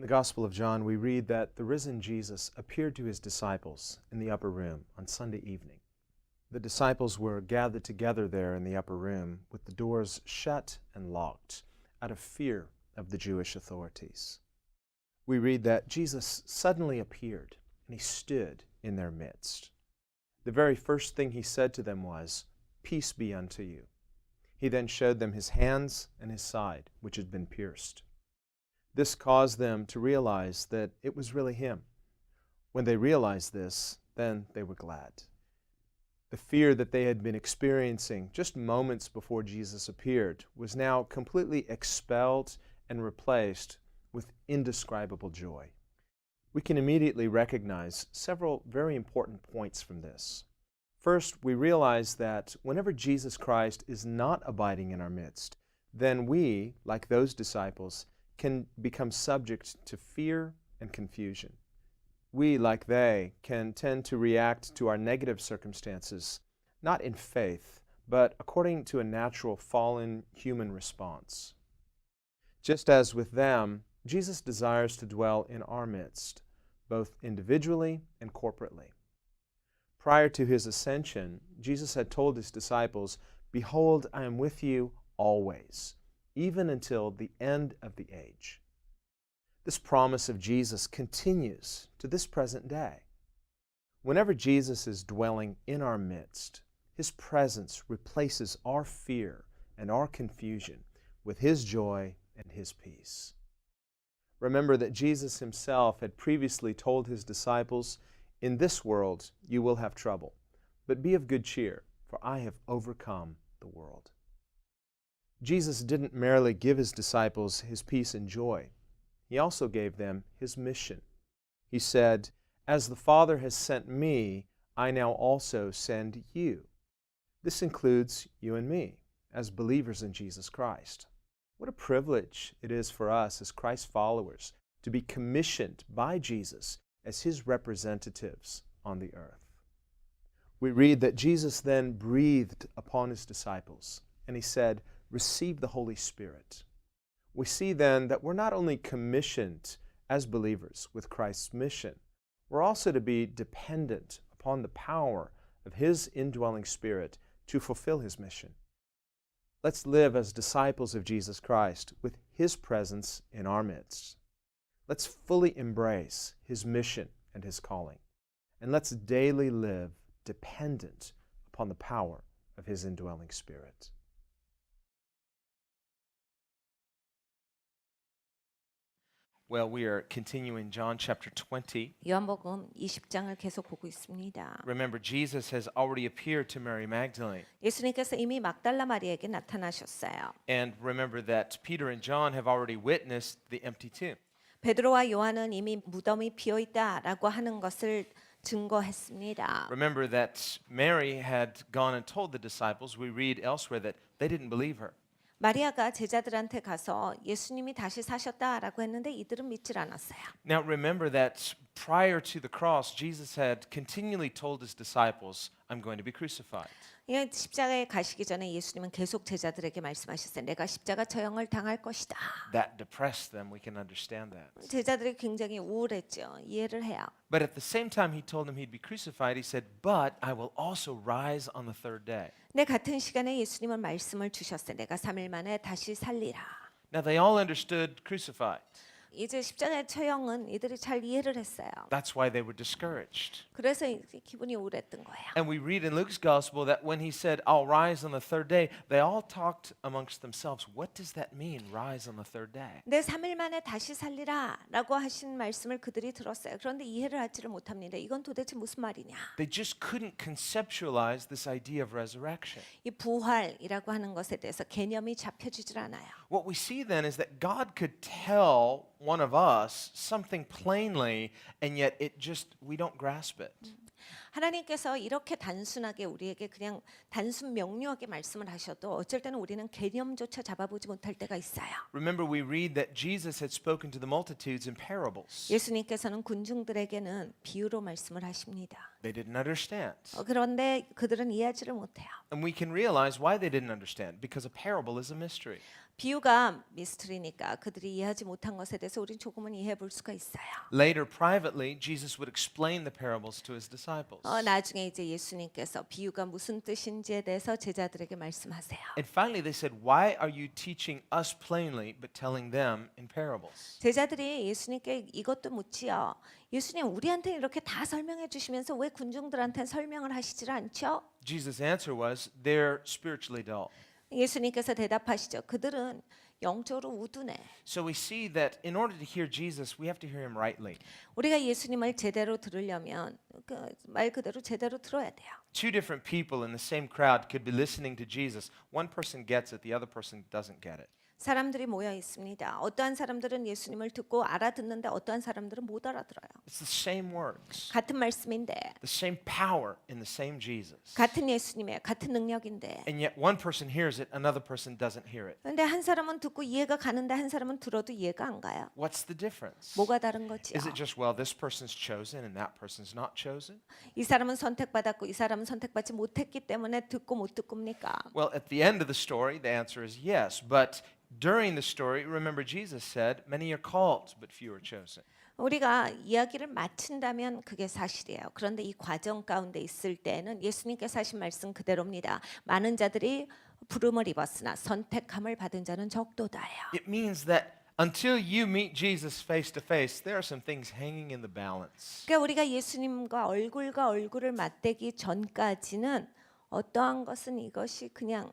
the Gospel of John, we read that the risen Jesus appeared to his disciples in the upper room on Sunday evening. The disciples were gathered together there in the upper room with the doors shut and locked out of fear of the Jewish authorities. We read that Jesus suddenly appeared and he stood in their midst. The very first thing he said to them was, "Peace be unto you." He then showed them his hands and his side, which had been pierced. This caused them to realize that it was really him. When they realized this, then they were glad. The fear that they had been experiencing just moments before Jesus appeared was now completely expelled and replaced with indescribable joy. We can immediately recognize several very important points from this. First, we realize that whenever Jesus Christ is not abiding in our midst, then we, like those disciples, can become subject to fear and confusion. We, like they, can tend to react to our negative circumstances, not in faith, but according to a natural fallen human response. Just as with them, Jesus desires to dwell in our midst, both individually and corporately. Prior to his ascension, Jesus had told his disciples, "Behold, I am with you always, even until the end of the age." This promise of Jesus continues to this present day. Whenever Jesus is dwelling in our midst, his presence replaces our fear and our confusion with his joy and his peace. Remember that Jesus himself had previously told his disciples, "In this world you will have trouble, but be of good cheer, for I have overcome the world." Jesus didn't merely give his disciples his peace and joy. He also gave them his mission. He said, "As the Father has sent me, I now also send you." This includes you and me, as believers in Jesus Christ. What a privilege it is for us as Christ's followers to be commissioned by Jesus as his representatives on the earth. We read that Jesus then breathed upon his disciples, and he said, "Receive the Holy Spirit." We see then that we're not only commissioned as believers with Christ's mission, we're also to be dependent upon the power of his indwelling Spirit to fulfill his mission. Let's live as disciples of Jesus Christ with his presence in our midst. Let's fully embrace his mission and his calling. And let's daily live dependent upon the power of his indwelling Spirit. Well, we are continuing John chapter 20. 요한복음 20장을 계속 보고 있습니다. Remember, Jesus has already appeared to Mary Magdalene. 예수님께서 이미 막달라 마리아에게 나타나셨어요. And remember that Peter and John have already witnessed the empty tomb. 베드로와 요한은 이미 무덤이 비어 있다라고 하는 것을 증거했습니다. Remember that Mary had gone and told the disciples, we read elsewhere that they didn't believe her. 마리아가 제자들한테 가서 예수님이 다시 사셨다라고 했는데 이들은 믿질 않았어요. Now remember that prior to the cross, Jesus had continually told his disciples, I'm going to be crucified. 십자가에 가시기 전에 예수님은 계속 제자들에게 말씀하셨어요. 내가 십자가 처형을 당할 것이다. That depressed them. We can understand that. 제자들이 굉장히 우울했죠. 이해를 해요. But at the same time he told them he'd be crucified, he said, but I will also rise on the third day. 네, 같은 시간에 예수님은 말씀을 주셨어요. 내가 3일 만에 다시 살리라. Now they all understood crucified. 이제 십자가의 처형은 이들이 잘 이해를 했어요. That's why they were discouraged. 그래서 기분이 우울했던 거예요. And we read in Luke's gospel that when he said, I'll rise on the third day, they all talked amongst themselves. What does that mean, rise on the third day? 내 3일 만에 다시 살리라라고 하신 말씀을 그들이 들었어요. 그런데 이해를 하지를 못합니다. 이건 도대체 무슨 말이냐? They just couldn't conceptualize this idea of resurrection. 이 부활이라고 하는 것에 대해서 개념이 잡혀지질 않아요. What we see then is that God could tell one of us something plainly, and yet we don't grasp it. 하나님께서 이렇게 단순하게 우리에게 그냥 단순 명료하게 말씀을 하셔도 어쩔 때는 우리는 개념조차 잡아보지 못할 때가 있어요. Remember, we read that Jesus had spoken to the multitudes in parables. 예수님께서는 군중들에게는 비유로 말씀을 하십니다. They didn't understand. 그런데 그들은 이해하지를 못해요. And we can realize why they didn't understand because a parable is a mystery. 비유가 미스터리니까 그들이 이해하지 못한 것에 대해서 우린 조금은 이해해 볼 수가 있어요. Later, privately, Jesus would explain the parables to his disciples. 나중에 이제 예수님께서 비유가 무슨 뜻인지에 대해서 제자들에게 말씀하세요. And finally, they said, "Why are you teaching us plainly but telling them in parables?" 제자들이 예수님께 이것도 묻지요. 예수님, 우리한테 이렇게 다 설명해 주시면서 왜 군중들한테 설명을 하시질 않죠? Jesus' answer was, "They're spiritually dull." 예수님께서 대답하시죠. 그들은 영적으로 우두네. So we see that in order to hear Jesus, we have to hear him rightly. 우리가 예수님을 제대로 들으려면 말 그대로 제대로 들어야 돼요. Two different people in the same crowd could be listening to Jesus. One person gets it, the other person doesn't get it. 사람들이 모여 있습니다. 어떠한 사람들은 예수님을 듣고 알아듣는데 어떠한 사람들은 못 알아들어요. It's the same words, 같은 말씀인데, the same power in the same Jesus. 같은 예수님의 같은 능력인데. And yet one person hears it, another person doesn't hear it. 그런데 한 사람은 듣고 이해가 가는데 한 사람은 들어도 이해가 안 가요. What's the difference? 뭐가 다른 거지요? Is it just, well, this person's chosen and that person's not chosen? 이 사람은 선택받았고 이 사람은 선택받지 못했기 때문에 듣고 못 듣고입니까? Well, at the end of the story, the answer is yes. But during the story, remember Jesus said, many are called, but few are chosen. 우리가 이야기를 마친다면 그게 사실이에요. 그런데 이 과정 가운데 있을 때는 예수님께서 하신 말씀 그대로입니다. 많은 자들이 부름을 입었으나 선택함을 받은 자는 적도다예요. It means that until you meet Jesus face to face, there are some things hanging in the balance. 그러니까 우리가 예수님과 얼굴을 맞대기 전까지는 어떠한 것은 이것이 그냥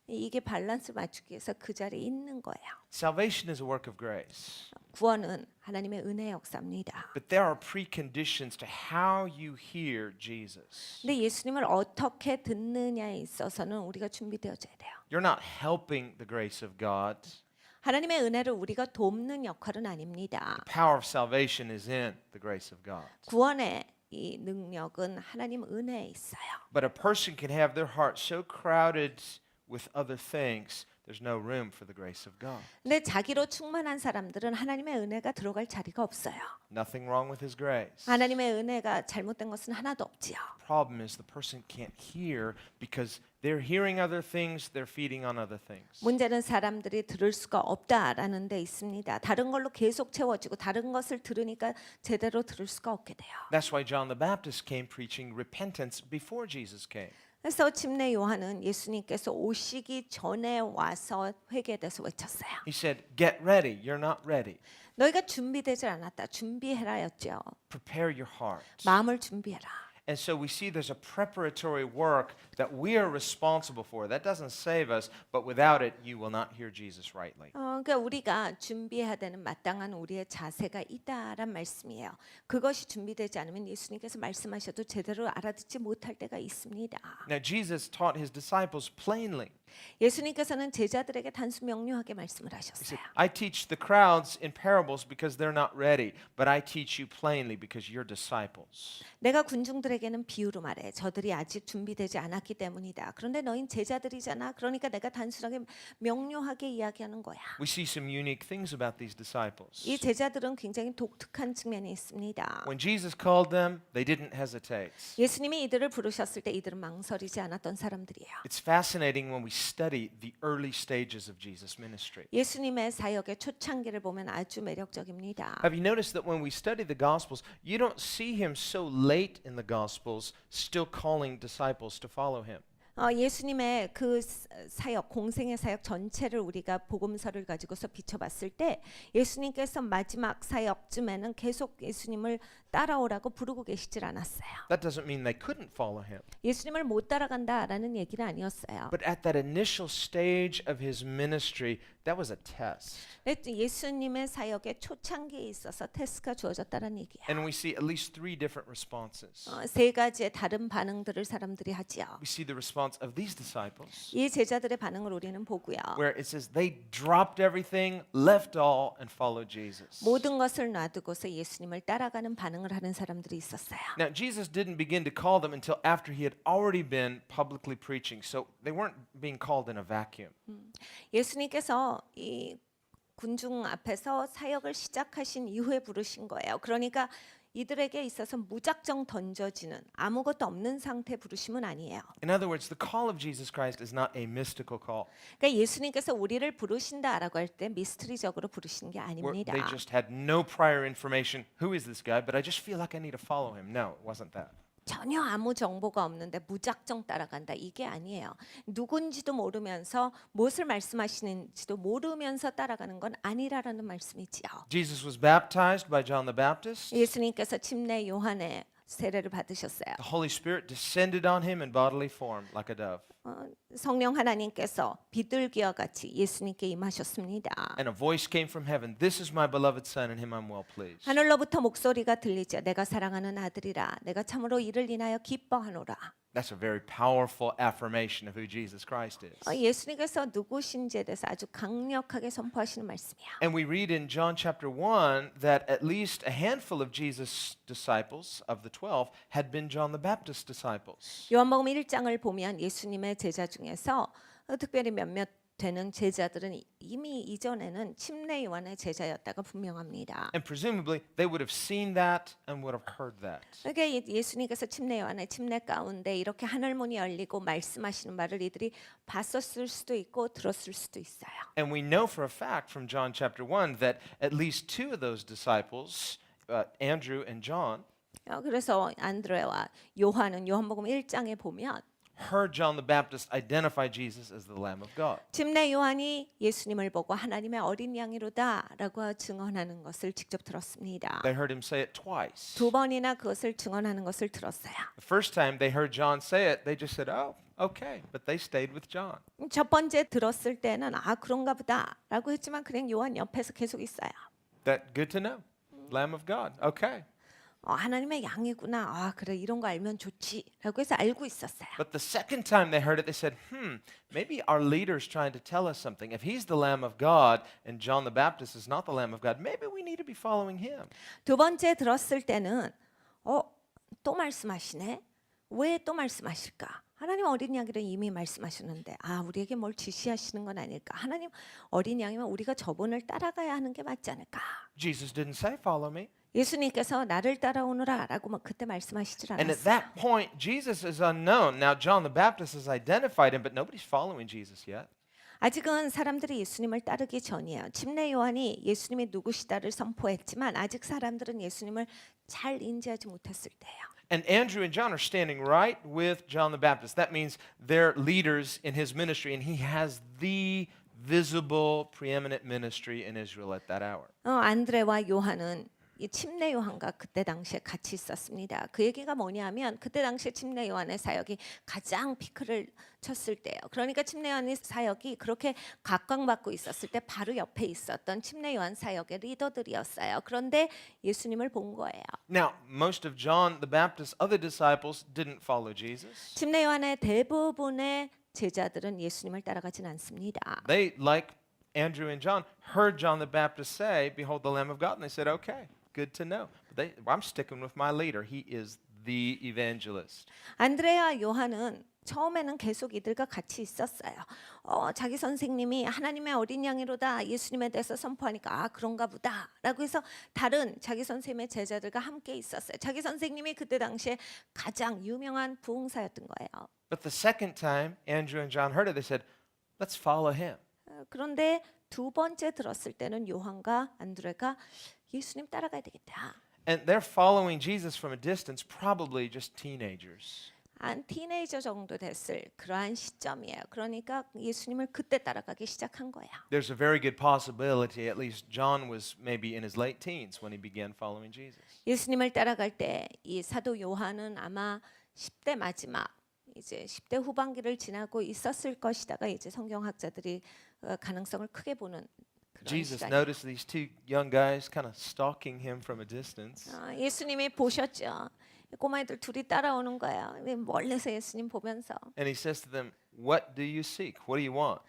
이게 밸런스를 맞추기 위해서 그 자리에 있는 거예요. Salvation is a work of grace. 구원은 하나님의 은혜 역사입니다. But there are preconditions to how you hear Jesus. 근데 예수님을 어떻게 듣느냐에 있어서는 우리가 준비되어져야 돼요. You're not helping the grace of God. 하나님의 은혜를 우리가 돕는 역할은 아닙니다. The power of salvation is in the grace of God. 구원의 이 능력은 하나님 은혜에 있어요. But a person can have their heart so crowded with other things, there's no room for the grace of God. 근데 자기로 충만한 사람들은 하나님의 은혜가 들어갈 자리가 없어요. Nothing wrong with his grace. 하나님의 은혜가 잘못된 것은 하나도 없지요. Problem is the person can't hear because they're hearing other things, they're feeding on other things. 문제는 사람들이 들을 수가 없다라는 데 있습니다. 다른 걸로 계속 채워지고 다른 것을 들으니까 제대로 들을 수가 없게 돼요. That's why John the Baptist came preaching repentance before Jesus came. 그래서 침례 요한은 예수님께서 오시기 전에 와서 회개에 대해서 외쳤어요. He said, "Get ready, you're not ready. 너희가 준비되지 않았다. 준비해라였죠. Prepare your heart." 마음을 준비해라. And so we see there's a preparatory work that we are responsible for. That doesn't save us, but without it, you will not hear Jesus rightly. 그러니까 우리가 준비해야 되는 마땅한 우리의 자세가 있다란 말씀이에요. 그것이 준비되지 않으면 예수님께서 말씀하셔도 제대로 알아듣지 못할 때가 있습니다. Now, Jesus taught his disciples plainly. 예수님께서는 제자들에게 단순 명료하게 말씀을 He 하셨어요. said, I teach the crowds in parables because they're not ready, but I teach you plainly because you're disciples. 내가 군중들에게는 비유로 말해. 저들이 아직 준비되지 않았기 때문이다. 그런데 너희는 제자들이잖아. 그러니까 내가 단순하게 명료하게 이야기하는 거야. We see some unique things about these disciples. 이 제자들은 굉장히 독특한 측면이 있습니다. When Jesus called them, they didn't hesitate. 예수님이 이들을 부르셨을 때 이들은 망설이지 않았던 사람들이에요. It's fascinating when we study the early stages of Jesus' ministry. 예수님의 사역의 초창기를 보면 아주 매력적입니다. Have you noticed that when we study the Gospels, you don't see him so late in the Gospels still calling disciples to follow him? 예수님의 그 사역, 공생의 사역 전체를 우리가 복음서를 가지고서 비춰봤을 때 예수님께서 마지막 사역쯤에는 계속 예수님을 따라오라고 부르고 계시질 않았어요. That doesn't mean they couldn't follow him. 예수님을 못 따라간다라는 얘기는 아니었어요. But at that initial stage of his ministry, that was a test. 예수님의 사역의 초창기에 있어서 테스트가 주어졌다는 얘기예요. And we see at least three different responses. 세 가지의 다른 반응들을 사람들이 하지요. We see the response of these disciples, 이 제자들의 반응을 우리는 보고요. where it says they dropped everything, left all, and followed Jesus. 모든 것을 놔두고서 예수님을 따라가는 반응을 하는 사람들이 있었어요. Now, Jesus didn't begin to call them until after he had already been publicly preaching, so they weren't being called in a vacuum. 예수님께서 이 군중 앞에서 사역을 시작하신 이후에 부르신 거예요. 그러니까 이들에게 있어서 무작정 던져지는 아무것도 없는 상태 부르심은 아니에요. In other words, the call of Jesus Christ is not a mystical call 그러니까 예수님께서 우리를 부르신다라고 할 때 미스터리적으로 부르시는 게 where 아닙니다. they just had no prior information. Who is this guy? But I just feel like I need to follow him. No, it wasn't that. 전혀 아무 정보가 없는데 무작정 따라간다. 이게 아니에요. 누군지도 모르면서 무엇을 말씀하시는지도 모르면서 따라가는 건 아니라라는 말씀이지요. Jesus was baptized by John the Baptist. 예수님께서 침례 요한의 세례를 받으셨어요. The Holy Spirit descended on him in bodily form like a dove. 성령 하나님께서 비둘기와 같이 예수님께 임하셨습니다. And a voice came from heaven. This is my beloved son, in him I'm well pleased. 하늘로부터 목소리가 들리자 내가 사랑하는 아들이라 내가 참으로 이를 인하여 기뻐하노라. That's a very powerful affirmation of who Jesus Christ is. 예수님께서 누구신지에 대해서 아주 강력하게 선포하시는 말씀이야. And we read in John chapter 1 that at least a handful of Jesus' disciples of the 12 had been John the Baptist's disciples. 요한복음 1장을 보면 예수님의 제자 중에서 특별히 몇몇 되는 제자들은 이미 이전에는 침례 요한의 제자였다가 분명합니다. And presumably they would have seen that and would have heard that. 그러니까 예수님께서 침례 요한의 침례 가운데 이렇게 하늘 문이 열리고 말씀하시는 말을 이들이 봤었을 수도 있고 들었을 수도 있어요. And we know for a fact from John chapter 1 that at least two of those disciples, Andrew and John, 그래서 안드레와 요한은 요한복음 1장에 보면 heard John the Baptist identify Jesus as the Lamb of God. 침례 요한이 예수님을 보고 하나님의 어린 양이로다라고 증언하는 것을 직접 들었습니다. They heard him say it twice. 두 번이나 그것을 증언하는 것을 들었어요. The first time they heard John say it, they just said, "Oh, okay," but they stayed with John. 첫 번째 들었을 때는 그런가 보다라고 했지만 그냥 요한 옆에서 계속 있어요. That good to know. Lamb of God. Okay. 하나님의 양이구나. 그래 이런 거 알면 좋지라고 해서 알고 있었어요. But the second time they heard it, they said, maybe our leader's trying to tell us something. If he's the Lamb of God and John the Baptist is not the Lamb of God, maybe we need to be following him. 두 번째 들었을 때는 또 말씀하시네. 왜 또 말씀하실까? 하나님 어린 양이라 이미 말씀하셨는데 우리에게 뭘 지시하시는 건 아닐까? 하나님 어린 양이면 우리가 저분을 따라가야 하는 게 맞지 않을까? Jesus didn't say, follow me. 예수님께서 나를 따라오너라라고 막 그때 말씀하시질 And at 않았어요. that point, Jesus is unknown. Now, John the Baptist has identified him, but nobody's following Jesus yet. 아직은 사람들이 예수님을 따르기 전이에요. 침례 요한이 예수님이 누구시다를 선포했지만 아직 사람들은 예수님을 잘 인지하지 못했을 때예요. And Andrew and John are standing right with John the Baptist. That means they're leaders in his ministry, and he has the visible, preeminent ministry in Israel at that hour. 안드레와 요한은 이 침례 요한과 그때 당시에 같이 있었습니다. 그 얘기가 뭐냐면 그때 당시에 침례 요한의 사역이 가장 피크를 쳤을 때예요. 그러니까 침례 요한의 사역이 그렇게 각광받고 있었을 때 바로 옆에 있었던 침례 요한 사역의 리더들이었어요. 그런데 예수님을 본 거예요. Now, most of John the Baptist's other disciples didn't follow Jesus. 침례 요한의 대부분의 제자들은 예수님을 따라가진 않습니다. They, like Andrew and John, heard John the Baptist say, "Behold the Lamb of God," and they said, "Okay, good to know." But I'm sticking with my leader. He is the evangelist. 안드레와 요한은 처음에는 계속 이들과 같이 있었어요. 자기 선생님이 하나님의 어린 양이로다 예수님에 대해서 선포하니까 그런가 보다라고 해서 다른 자기 선생님의 제자들과 함께 있었어요. 자기 선생님이 그때 당시에 가장 유명한 부흥사였던 거예요. But the second time Andrew and John heard it, they said, "Let's follow him." 그런데 두 번째 들었을 때는 요한과 안드레가 예수님 따라가야 되겠다. And they're following Jesus from a distance, probably just teenagers. 한 티네이저 정도 됐을 그러한 시점이에요. 그러니까 예수님을 그때 따라가기 시작한 거야. There's a very good possibility, at least John was maybe in his late teens when he began following Jesus. 예수님을 따라갈 때 이 사도 요한은 아마 10대 마지막 이제 10대 후반기를 지나고 있었을 것이다가 이제 성경학자들이 가능성을 크게 보는 그런 Jesus 시간이에요. noticed these two young guys kind of stalking him from a distance. 예수님이 보셨죠. 꼬마애들 둘이 따라오는 거예요. 멀리서 예수님 보면서 And he says to them, "What do you seek? What do you want?"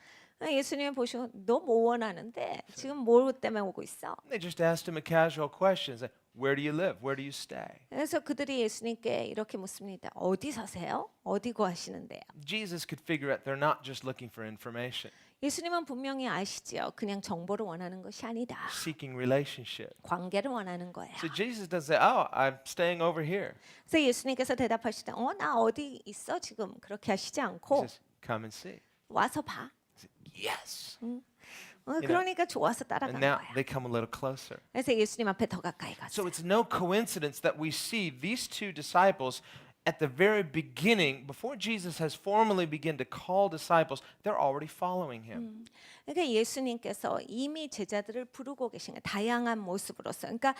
예수님이 보시고 너 뭐 원하는데 지금 뭐 때문에 오고 있어? They just asked him a casual question, like, "Where do you live? Where do you stay?" 그래서 그들이 예수님께 이렇게 묻습니다. 어디 사세요? 어디 구하시는데요? Jesus could figure out they're not just looking for information. 예수님은 분명히 아시지요. 그냥 정보를 원하는 것이 아니다. seeking relationship. 관계를 원하는 거야. So Jesus doesn't say, "Oh, I'm staying over here." 그래서 예수님께서 대답하실 때, 나 어디 있어 지금? 그렇게 하시지 He 않고 says, "Come and see." 와서 봐. I said, yes. 그러니까 좋아서 And 따라간 now 거야. they come a little closer. 그래서 예수님 앞에 더 가까이 So 갔어요. it's no coincidence that we see these two disciples at the very beginning, before Jesus has formally begun to call disciples, they're already following him. 그러니까 예수님께서 이미 제자들을 부르고 계신 거예요. 다양한 모습으로서. 그러니까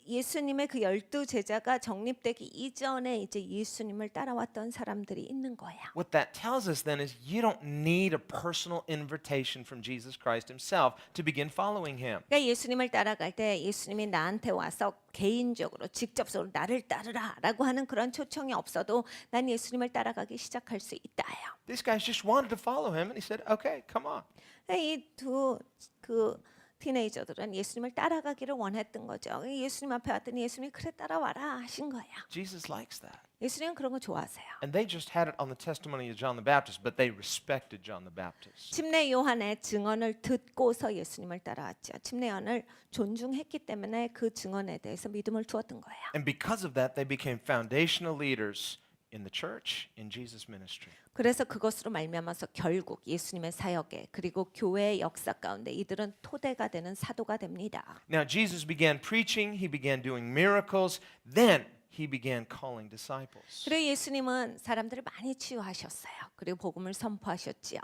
예수님의 그 12 제자가 정립되기 이전에 이제 예수님을 따라왔던 사람들이 있는 거야. What that tells us then is you don't need a personal invitation from Jesus Christ himself to begin following him. 그러니까 예수님을 따라갈 때 예수님이 나한테 와서 개인적으로 직접적으로 나를 따르라라고 하는 그런 초청이 없어도 난 예수님을 따라가기 시작할 수 있다요. These guys just wanted to follow him, and he said, "Okay, come on." 이 두 그 티네이저들은 예수님을 따라가기를 원했던 거죠. 예수님 앞에 왔더니 예수님이 그래 따라와라 하신 거야. Jesus likes that. 예수님은 그런 거 좋아하세요. And they just had it on the testimony of John the Baptist, but they respected John the Baptist. 침례 요한의 증언을 듣고서 예수님을 따라왔죠. 침례 요한을 존중했기 때문에 그 증언에 대해서 믿음을 두었던 거예요. And because of that, they became foundational leaders in the church, in Jesus' ministry. 그래서 그것으로 말미암아서 결국 예수님의 사역에 그리고 교회의 역사 가운데 이들은 토대가 되는 사도가 됩니다. Now, Jesus began preaching, he began doing miracles, then he began calling disciples. 그리고 예수님은 사람들을 많이 치유하셨어요. 그리고 복음을 선포하셨지요.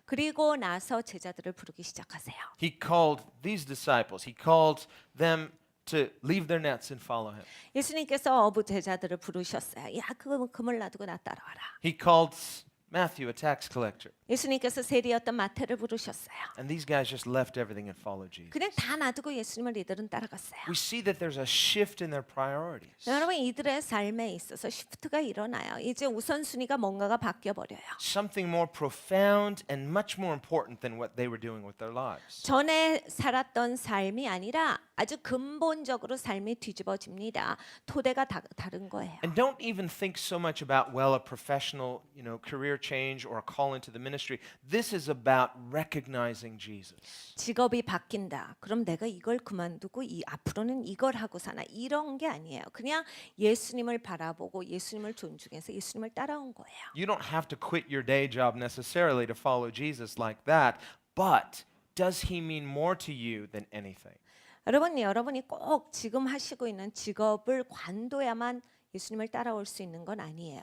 그리고 나서 제자들을 부르기 시작하세요. He called these disciples, he called them to leave their nets and follow him. 예수님께서 어부 제자들을 부르셨어요. 야, 그거 그물 놔두고 나 따라와라. He called Matthew, a tax collector. 예수님께서 세리였던 마태를 부르셨어요. And these guys just left everything and followed Jesus. 그냥 다 놔두고 예수님을 이들은 따라갔어요. We see that there's a shift in their priorities. 여러분 이들의 삶에 있어서 시프트가 일어나요. 이제 우선순위가 뭔가가 바뀌어 버려요. Something more profound and much more important than what they were doing with their lives. 전에 살았던 삶이 아니라 아주 근본적으로 삶이 뒤집어집니다. 토대가 다른 거예요. And don't even think so much about, well, a professional, career change or a call into the ministry. This is about recognizing Jesus. 직업이 바뀐다. 그럼 내가 이걸 그만두고 앞으로는 이걸 하고 사나 이런 게 아니에요. 그냥 예수님을 바라보고 예수님을 존중해서 예수님을 따라온 거예요. You don't have to quit your day job necessarily to follow Jesus like that, but does he mean more to you than anything? 여러분이 꼭 지금 하시고 있는 직업을 관둬야만 예수님을 따라올 수 있는 건 아니에요.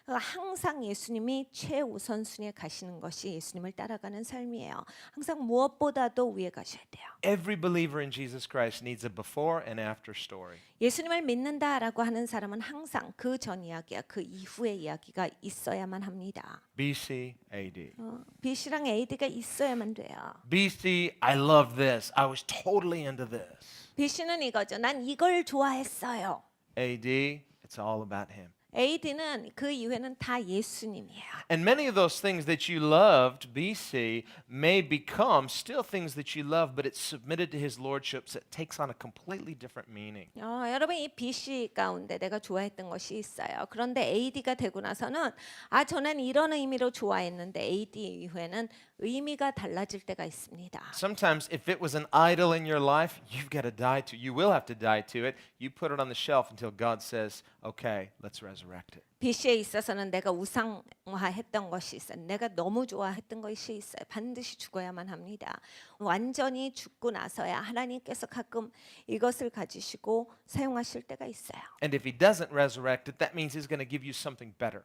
그러니까 항상 예수님이 최우선순위에 가시는 것이 예수님을 따라가는 삶이에요. 항상 무엇보다도 위에 가셔야 돼요. Every believer in Jesus Christ needs a before and after story. 예수님을 믿는다라고 하는 사람은 항상 그 전 이야기야, 그 이후의 이야기가 있어야만 합니다. BC, AD. BC랑 AD가 있어야만 돼요. BC, I love this. I was totally into this. BC는 이거죠. 난 이걸 좋아했어요. AD, it's all about him. AD는 그 이후에는 다 예수님이에요. And many of those things that you loved, BC, may become still things that you love, but it's submitted to his lordship, so it takes on a completely different meaning. 여러분 이 BC 가운데 내가 좋아했던 것이 있어요. 그런데 AD가 되고 나서는 저는 이런 의미로 좋아했는데 AD 이후에는 의미가 달라질 때가 있습니다. Sometimes if it was an idol in your life, you've got to die to. You will have to die to it. You put it on the shelf until God says, "Okay, let's resurrect it." BC에 있어서는 내가 우상화했던 것이 있어요. 내가 너무 좋아했던 것이 있어요. 반드시 죽어야만 합니다. 완전히 죽고 나서야 하나님께서 가끔 이것을 가지시고 사용하실 때가 있어요. And if he doesn't resurrect it, that means he's going to give you something better.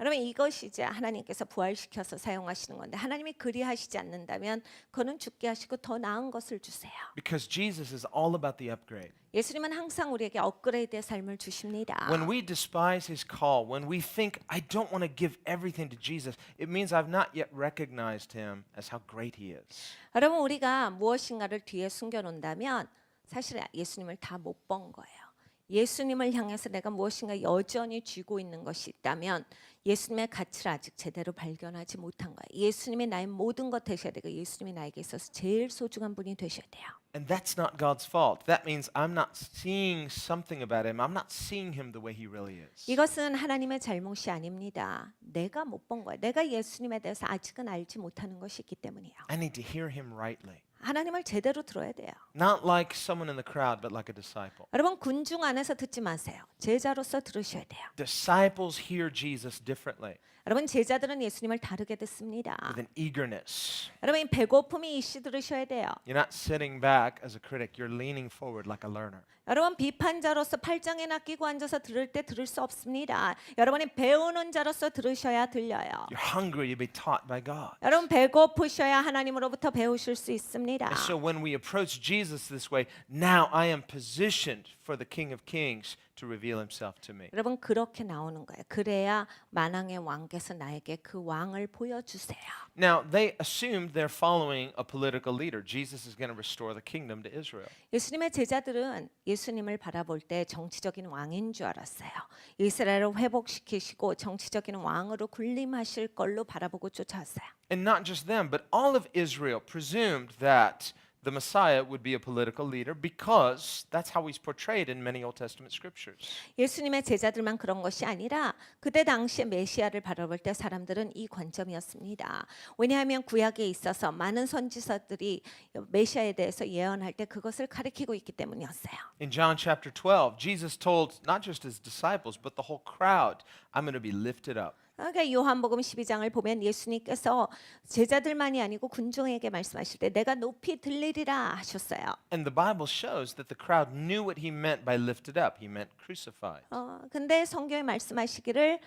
여러분 이것이 이제 하나님께서 부활시켜서 사용하시는 건데 하나님이 그리하시지 않는다면 그는 죽게 하시고 더 나은 것을 주세요. Because Jesus is all about the upgrade. 예수님은 항상 우리에게 업그레이드의 삶을 주십니다. When we despise his call, when we think, I don't want to give everything to Jesus, it means I've not yet recognized him as how great he is. 여러분 우리가 무엇인가를 뒤에 숨겨놓는다면 사실 예수님을 다 못 본 거예요. 예수님을 향해서 내가 무엇인가 여전히 쥐고 있는 것이 있다면 예수님의 가치를 아직 제대로 발견하지 못한 거예요. 예수님이 나의 모든 것 되셔야 되고 예수님이 나에게 있어서 제일 소중한 분이 되셔야 돼요. And that's not God's fault. That means I'm not seeing something about him. I'm not seeing him the way he really is. 이것은 하나님의 잘못이 아닙니다. 내가 못 본 거예요. 내가 예수님에 대해서 아직은 알지 못하는 것이 있기 때문이에요. I need to hear him rightly. 하나님을 제대로 들어야 돼요. Not like someone in the crowd, but like a disciple. 여러분 군중 안에서 듣지 마세요. 제자로서 들으셔야 돼요. Disciples hear Jesus differently, 여러분 제자들은 예수님을 다르게 듣습니다. with an eagerness. 여러분 배고픔이 이씨 들으셔야 돼요. You're not sitting back as a critic, you're leaning forward like a learner. 여러분 비판자로서 팔짱에나 끼고 앉아서 들을 때 들을 수 없습니다. 여러분이 배우는 자로서 들으셔야 들려요. You're hungry to be taught by God. 여러분 배고프셔야 하나님으로부터 배우실 수 있습니다. And so when we approach Jesus this way, now I am positioned for the King of Kings to reveal himself to me. 여러분 그렇게 나오는 거예요. 그래야 만왕의 왕께서 나에게 그 왕을 보여주세요. Now, they assumed they're following a political leader. Jesus is going to restore the kingdom to Israel. 예수님의 제자들은 예수님을 바라볼 때 정치적인 왕인 줄 알았어요. 이스라엘을 회복시키시고 정치적인 왕으로 군림하실 걸로 바라보고 쫓아왔어요. And not just them, but all of Israel presumed that the Messiah would be a political leader because that's how he's portrayed in many Old Testament scriptures. 예수님의 제자들만 그런 것이 아니라 그때 당시에 메시아를 바라볼 때 사람들은 이 관점이었습니다. 왜냐하면 구약에 있어서 많은 선지서들이 메시아에 대해서 예언할 때 그것을 가리키고 있기 때문이었어요. In John chapter 12, Jesus told not just his disciples, but the whole crowd, I'm going to be lifted up. 그러니까 요한복음 12장을 보면 예수님께서 제자들만이 아니고 군중에게 말씀하실 때 내가 높이 들리리라 하셨어요. And the Bible shows that the crowd knew what he meant by lifted up. He meant crucified. 근데 성경에 말씀하시기를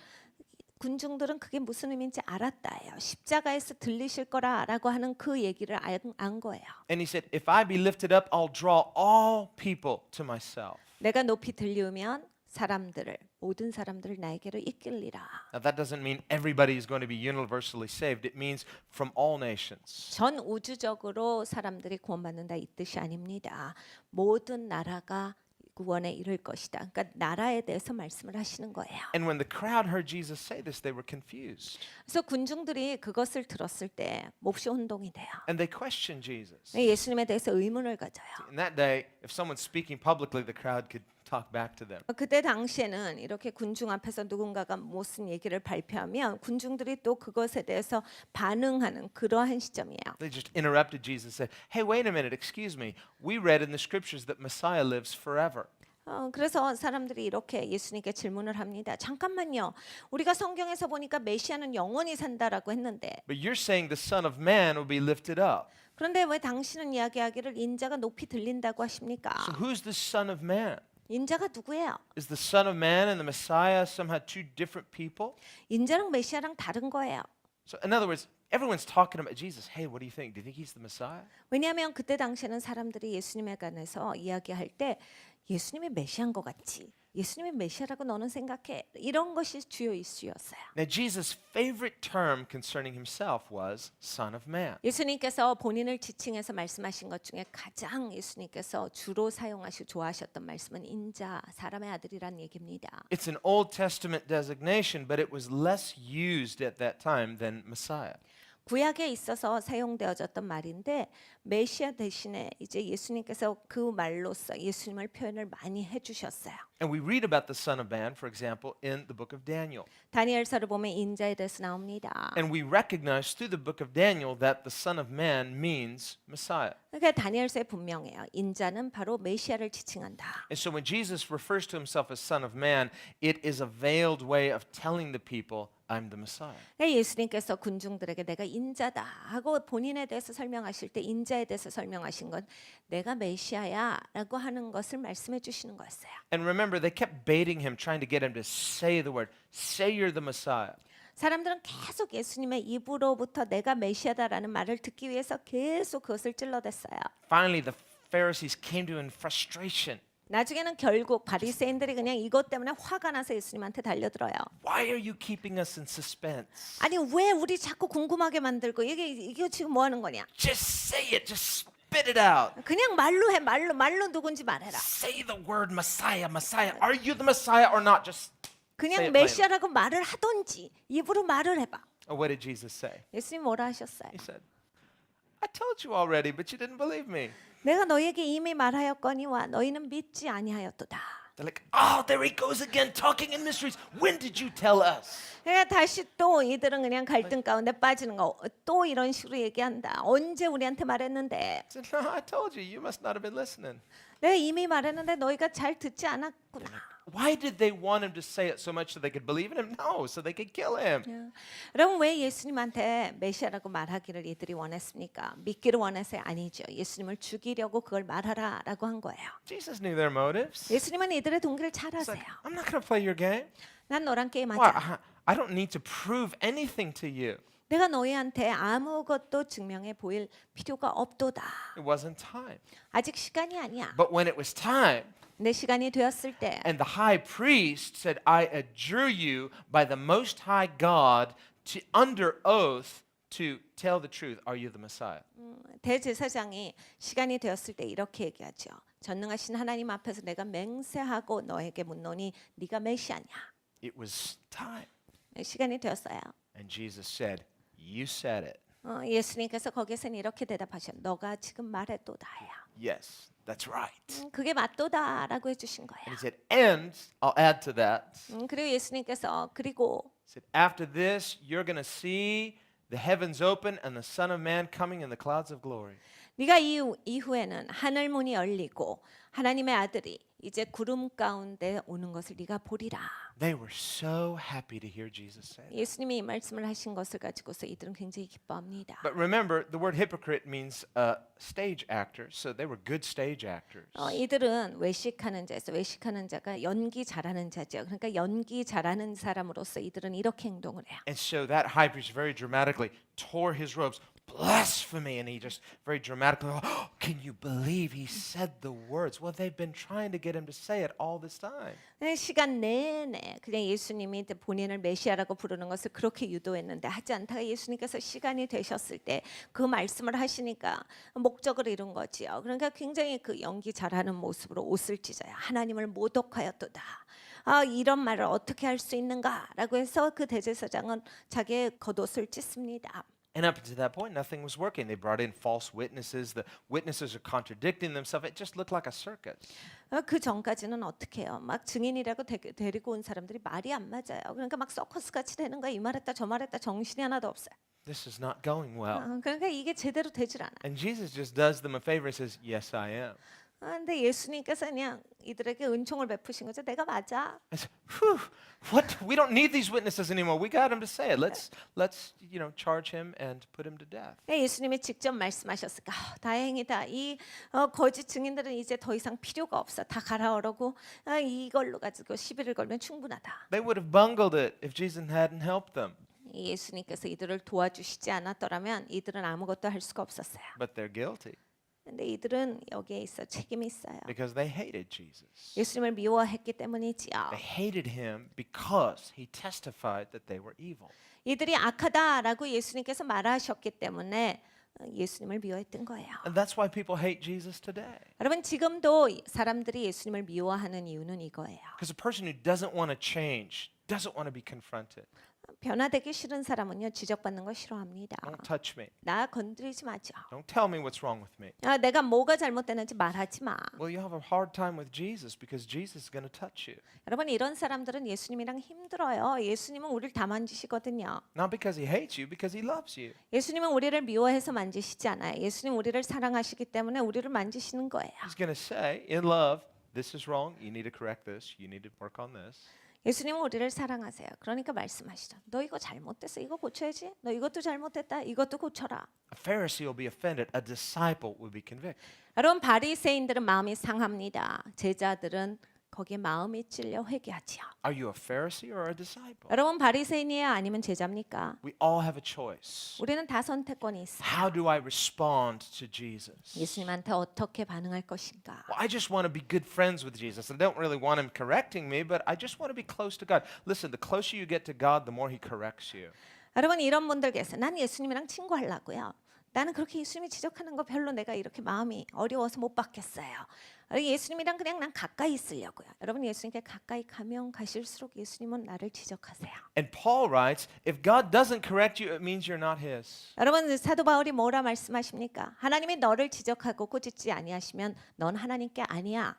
군중들은 그게 무슨 의미인지 알았다예요. 십자가에서 들리실 거라라고 하는 그 얘기를 안 거예요. And he said, if I be lifted up, I'll draw all people to myself. 내가 높이 들리우면 사람들을 모든 사람들을 나에게로 이끌리라. Now that doesn't mean everybody is going to be universally saved. It means from all nations. 전 우주적으로 사람들이 구원받는다 이 뜻이 아닙니다. 모든 나라가 구원에 이를 것이다. 그러니까 나라에 대해서 말씀을 하시는 거예요. And when the crowd heard Jesus say this, they were confused. 그래서 군중들이 그것을 들었을 때 몹시 혼동이 돼요. And they questioned Jesus. 예수님에 대해서 의문을 가져요. In that day, if someone's speaking publicly, the crowd could talk back to them. 그때 당시에는 이렇게 군중 앞에서 누군가가 무슨 얘기를 발표하면 군중들이 또 그것에 대해서 반응하는 그러한 시점이에요. They just interrupted Jesus and said, hey, wait a minute, excuse me. We read in the scriptures that Messiah lives forever. 그래서 사람들이 이렇게 예수님께 질문을 합니다. 잠깐만요. 우리가 성경에서 보니까 메시아는 영원히 산다라고 했는데 But you're saying the Son of Man will be lifted up. 그런데 왜 당신은 이야기하기를 인자가 높이 들린다고 하십니까? So who's the Son of Man? 인자가 누구예요? Is the Son of Man and the Messiah somehow two different people? 인자랑 메시아랑 다른 거예요. So in other words, everyone's talking about Jesus. Hey, what do you think? Do you think he's the Messiah? 왜냐하면 그때 당시에는 사람들이 예수님에 관해서 이야기할 때 예수님이 메시아인 것 같지. 예수님이 메시아라고 너는 생각해. 이런 것이 주요 이슈였어요. Now Jesus' favorite term concerning himself was Son of Man. 예수님께서 본인을 지칭해서 말씀하신 것 중에 가장 예수님께서 주로 사용하시고 좋아하셨던 말씀은 인자, 사람의 아들이란 얘기입니다. It's an Old Testament designation, but it was less used at that time than Messiah. 구약에 있어서 사용되어졌던 말인데 메시아 대신에 이제 예수님께서 그 말로써 예수님을 표현을 많이 해주셨어요. And we read about the Son of Man, for example, in the book of Daniel. 다니엘서를 보면 인자에 대해서 나옵니다. And we recognize through the book of Daniel that the Son of Man means Messiah. 그러니까 다니엘서에 분명해요. 인자는 바로 메시아를 지칭한다. And so when Jesus refers to himself as Son of Man, it is a veiled way of telling the people, I'm the Messiah. 예수님께서 군중들에게 내가 인자다 하고 본인에 대해서 설명하실 때 인자에 대해서 설명하신 건 내가 메시아야라고 하는 것을 말씀해 주시는 거였어요. And remember, they kept baiting him, trying to get him to say the word, say you're the Messiah. 사람들은 계속 예수님의 입으로부터 내가 메시아다라는 말을 듣기 위해서 계속 그것을 찔러댔어요. Finally, the Pharisees came to him in frustration. 나중에는 결국 바리새인들이 그냥 이것 때문에 화가 나서 예수님한테 달려들어요. Why are you keeping us in suspense? 아니 왜 우리 자꾸 궁금하게 만들고 이게 지금 뭐 하는 거냐? Just say it. Just spit it out. 그냥 말로 해. 말로 누군지 말해라. Say the word Messiah, Messiah. Are you the Messiah or not? Just say 그냥 it plainly. 메시아라고 말을 하던지 입으로 말을 해봐. What did Jesus say? 예수님 뭐라 하셨어요? He said, I told you already, but you didn't believe me. 내가 너희에게 이미 말하였거니와 너희는 믿지 아니하였도다. They're like, oh, there he goes again, talking in mysteries. When did you tell us? 그러니까 다시 또 이들은 그냥 갈등 가운데 빠지는 거. 또 이런 식으로 얘기한다. 언제 우리한테 말했는데? I said, no, I told you. You must not have been listening. 내가 이미 말했는데 너희가 잘 듣지 않았구나. Why did they want him to say it so much so they could believe in him? No, so they could kill him. 여러분 왜 예수님한테 메시아라고 말하기를 이들이 원했습니까? 믿기를 원해서 아니죠. 예수님을 죽이려고 그걸 말하라라고 한 거예요. Jesus knew their motives. 예수님은 이들의 동기를 잘 He's 아세요. like, I'm not going to play your game. 난 너랑 Why? 게임하자. I don't need to prove anything to you. 내가 너희한테 아무것도 증명해 보일 필요가 없도다. It wasn't time. 아직 시간이 아니야. But when it was time, 내 시간이 되었을 때 and the high priest said, I adjure you by the Most High God to under oath to tell the truth. Are you the Messiah? 대제사장이 시간이 되었을 때 이렇게 얘기하죠. 전능하신 하나님 앞에서 내가 맹세하고 너에게 묻노니 네가 메시아냐? It was time. 시간이 되었어요. And Jesus said, You said it. 예수님께서 거기서는 이렇게 대답하셔. 너가 지금 말했도다야. Yes, that's right. 그게 맞도다라고 해주신 거예요. And he said, and I'll add to that. 그리고 예수님께서 그리고 He said, after this, you're going to see the heavens open and the Son of Man coming in the clouds of glory. 네가 이후에는 하늘 문이 열리고 하나님의 아들이 이제 구름 가운데 오는 것을 네가 보리라. They were so happy to hear Jesus say that. 예수님이 이 말씀을 하신 것을 가지고서 이들은 굉장히 기뻐합니다. But remember, the word hypocrite means stage actor, so they were good stage actors. 이들은 외식하는 자에서 외식하는 자가 연기 잘하는 자죠. 그러니까 연기 잘하는 사람으로서 이들은 이렇게 행동을 해요. And so that high priest very dramatically tore his robes. Blasphemy, and he just very dramatically, oh, can you believe he said the words? Well, they've been trying to get him to say it all this time. 시간 내내 그냥 예수님이 본인을 메시아라고 부르는 것을 그렇게 유도했는데 하지 않다가 예수님께서 시간이 되셨을 때 그 말씀을 하시니까 목적을 이룬 거지요. 그러니까 굉장히 그 연기 잘하는 모습으로 옷을 찢어요. 하나님을 모독하였도다. 이런 말을 어떻게 할 수 있는가라고 해서 그 대제사장은 자기의 겉옷을 찢습니다. And up to that point, nothing was working. They brought in false witnesses. The witnesses are contradicting themselves. It just looked like a circus. 그 전까지는 어떻게 해요? 막 증인이라고 데리고 온 사람들이 말이 안 맞아요. 그러니까 막 서커스 같이 되는 거야. 이 말했다 저 말했다 정신이 하나도 없어요. This is not going well. 그러니까 이게 제대로 되질 않아. And Jesus just does them a favor and says, yes, I am. 근데 예수님께서 그냥 이들에게 은총을 베푸신 거죠. 내가 맞아. I said, whew, what? We don't need these witnesses anymore. We got him to say it. Let's charge him and put him to death. 예수님이 직접 말씀하셨으니까 다행이다. 이 거짓 증인들은 이제 더 이상 필요가 없어. 다 가라오라고 이걸로 가지고 시비를 걸면 충분하다. They would have bungled it if Jesus hadn't helped them. 예수님께서 이들을 도와주시지 않았더라면 이들은 아무것도 할 수가 없었어요. But they're guilty 근데 이들은 여기에 있어 책임이 있어요. because they hated Jesus. 예수님을 미워했기 때문이지요. They hated him because he testified that they were evil. 이들이 악하다라고 예수님께서 말하셨기 때문에 예수님을 미워했던 거예요. And that's why people hate Jesus today. 여러분 지금도 사람들이 예수님을 미워하는 이유는 이거예요. Because a person who doesn't want to change, doesn't want to be confronted. 변화되기 싫은 사람은요 지적받는 거 싫어합니다. Don't touch me. 나 건드리지 마죠. Don't tell me what's wrong with me. 내가 뭐가 잘못되는지 말하지 마. Well, you have a hard time with Jesus because Jesus is going to touch you. 여러분 이런 사람들은 예수님이랑 힘들어요. 예수님은 우리를 다 만지시거든요. Not because he hates you, because he loves you. 예수님은 우리를 미워해서 만지시지 않아요. 예수님 우리를 사랑하시기 때문에 우리를 만지시는 거예요. He's going to say, in love, this is wrong. You need to correct this. You need to work on this. 예수님은 우리를 사랑하세요. 그러니까 말씀하시죠. 너 이거 잘못됐어. 이거 고쳐야지. 너 이것도 잘못됐다. 이것도 고쳐라. A Pharisee will be offended. A disciple will be convicted. 여러분 바리새인들은 마음이 상합니다. 제자들은 거기에 마음이 찔려 회개하지요. Are you a Pharisee or a disciple? 여러분 바리새인이에요? 아니면 제자입니까? We all have a choice. 우리는 다 선택권이 있어요. How do I respond to Jesus? 예수님한테 어떻게 반응할 것인가? Well, I just want to be good friends with Jesus. I don't really want him correcting me, but I just want to be close to God. Listen, the closer you get to God, the more he corrects you. 여러분 이런 분들 계세요. 난 예수님이랑 친구하려고요. 나는 그렇게 예수님이 지적하는 거 별로 내가 이렇게 마음이 어려워서 못 받겠어요. 예수님이랑 그냥 난 가까이 있으려고요. 여러분 예수님께 가까이 가면 가실수록 예수님은 나를 지적하세요. And Paul writes, if God doesn't correct you, it means you're not his. 여러분 사도 바울이 뭐라 말씀하십니까? 하나님이 너를 지적하고 꾸짖지 아니하시면 넌 하나님께 아니야.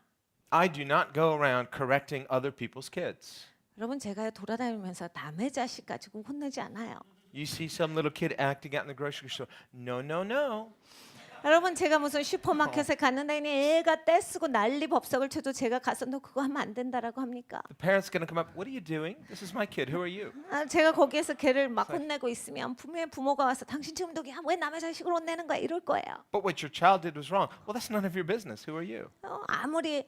I do not go around correcting other people's kids. 여러분 제가 돌아다니면서 남의 자식 가지고 혼내지 않아요. You see some little kid acting out in the grocery store. No, no, no. 여러분 제가 무슨 슈퍼마켓에 갔는데 애가 떼쓰고 난리 법석을 쳐도 제가 가서 너 그거 하면 안 된다라고 합니까? The parent's going to come up. What are you doing? This is my kid. Who are you? 제가 거기에서 걔를 막 혼내고 있으면 분명히 부모가 와서 당신 지금 너야 왜 남의 자식을 혼내는 거야 이럴 거예요. But what your child did was wrong. Well, that's none of your business. Who are you? 아무리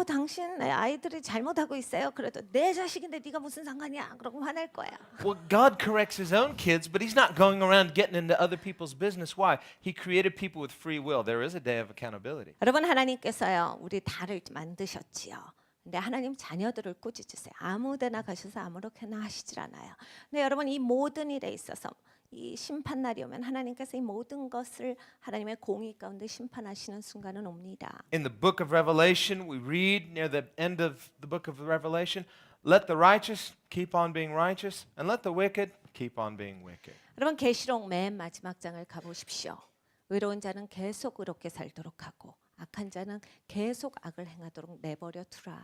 당신 아이들이 잘못하고 있어요. 그래도 내 자식인데 네가 무슨 상관이야? 그러고 화낼 거야. Well, God corrects his own kids, but he's not going around getting into other people's business. Why? He created people with free will. There is a day of accountability. 여러분 하나님께서요 우리 다를 만드셨지요. 근데 하나님 자녀들을 꾸짖으세요. 아무데나 가셔서 아무렇게나 하시질 않아요. 근데 여러분 이 모든 일에 있어서 이 심판 날이 오면 하나님께서 이 모든 것을 하나님의 공의 가운데 심판하시는 순간은 옵니다. In the book of Revelation, we read near the end of the book of Revelation, let the righteous keep on being righteous, and let the wicked keep on being wicked. 여러분 계시록 맨 마지막 장을 가보십시오. 의로운 자는 계속 의롭게 살도록 하고 악한 자는 계속 악을 행하도록 내버려 두라.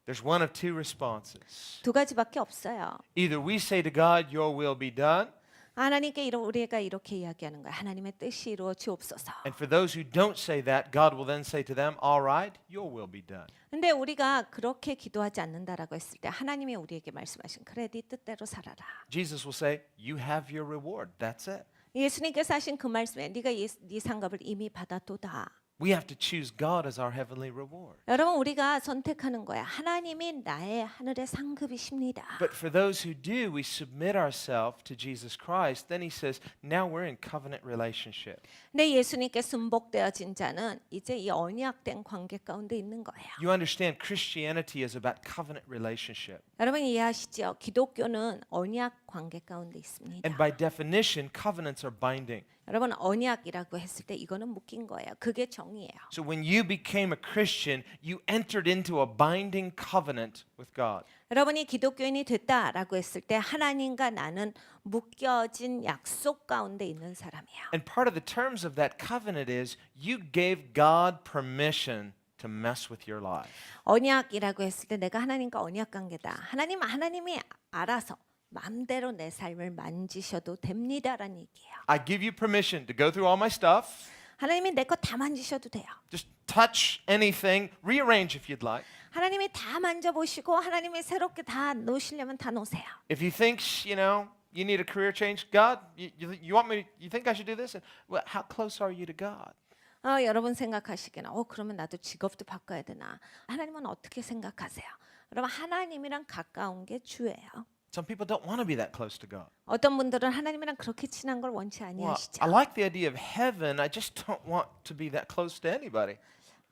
There's one of two responses. 두 가지밖에 없어요. Either we say to God, your will be done, 하나님께 우리가 이렇게 이야기하는 거예요. 하나님의 뜻이 이루어지옵소서. and for those who don't say that, God will then say to them, all right, your will be done. 근데 우리가 그렇게 기도하지 않는다라고 했을 때 하나님이 우리에게 말씀하신 그래 네 뜻대로 살아라. Jesus will say, you have your reward. That's it. 예수님께서 하신 그 말씀에 네가 네 상급을 이미 받았도다. We have to choose God as our heavenly reward. 여러분 우리가 선택하는 거야. 하나님이 나의 하늘의 상급이십니다. But for those who do, we submit ourselves to Jesus Christ. Then he says, now we're in covenant relationship. 근데 예수님께 순복되어진 자는 이제 이 언약된 관계 가운데 있는 거예요. You understand Christianity is about covenant relationship. 여러분 이해하시죠? 기독교는 언약 관계 가운데 있습니다. And by definition, covenants are binding. 여러분 언약이라고 했을 때 이거는 묶인 거예요. 그게 정의예요. So when you became a Christian, you entered into a binding covenant with God. 여러분이 기독교인이 됐다라고 했을 때 하나님과 나는 묶여진 약속 가운데 있는 사람이에요. And part of the terms of that covenant is you gave God permission to mess with your life. 언약이라고 했을 때 내가 하나님과 언약 관계다. 하나님이 알아서 마음대로 내 삶을 만지셔도 됩니다라는 얘기예요. I give you permission to go through all my stuff. 하나님이 내 거 다 만지셔도 돼요. Just touch anything, rearrange if you'd like. 하나님이 다 만져보시고 하나님이 새롭게 다 놓으시려면 다 놓으세요. If you think, you need a career change, God, you want me, you think I should do this? And, well, how close are you to God? 여러분 생각하시기는 그러면 나도 직업도 바꿔야 되나? 하나님은 어떻게 생각하세요? 여러분 하나님이랑 가까운 게 주예요. Some people don't want to be that close to God. 어떤 분들은 하나님이랑 그렇게 친한 걸 원치 Well, 아니하시죠. I like the idea of heaven. I just don't want to be that close to anybody.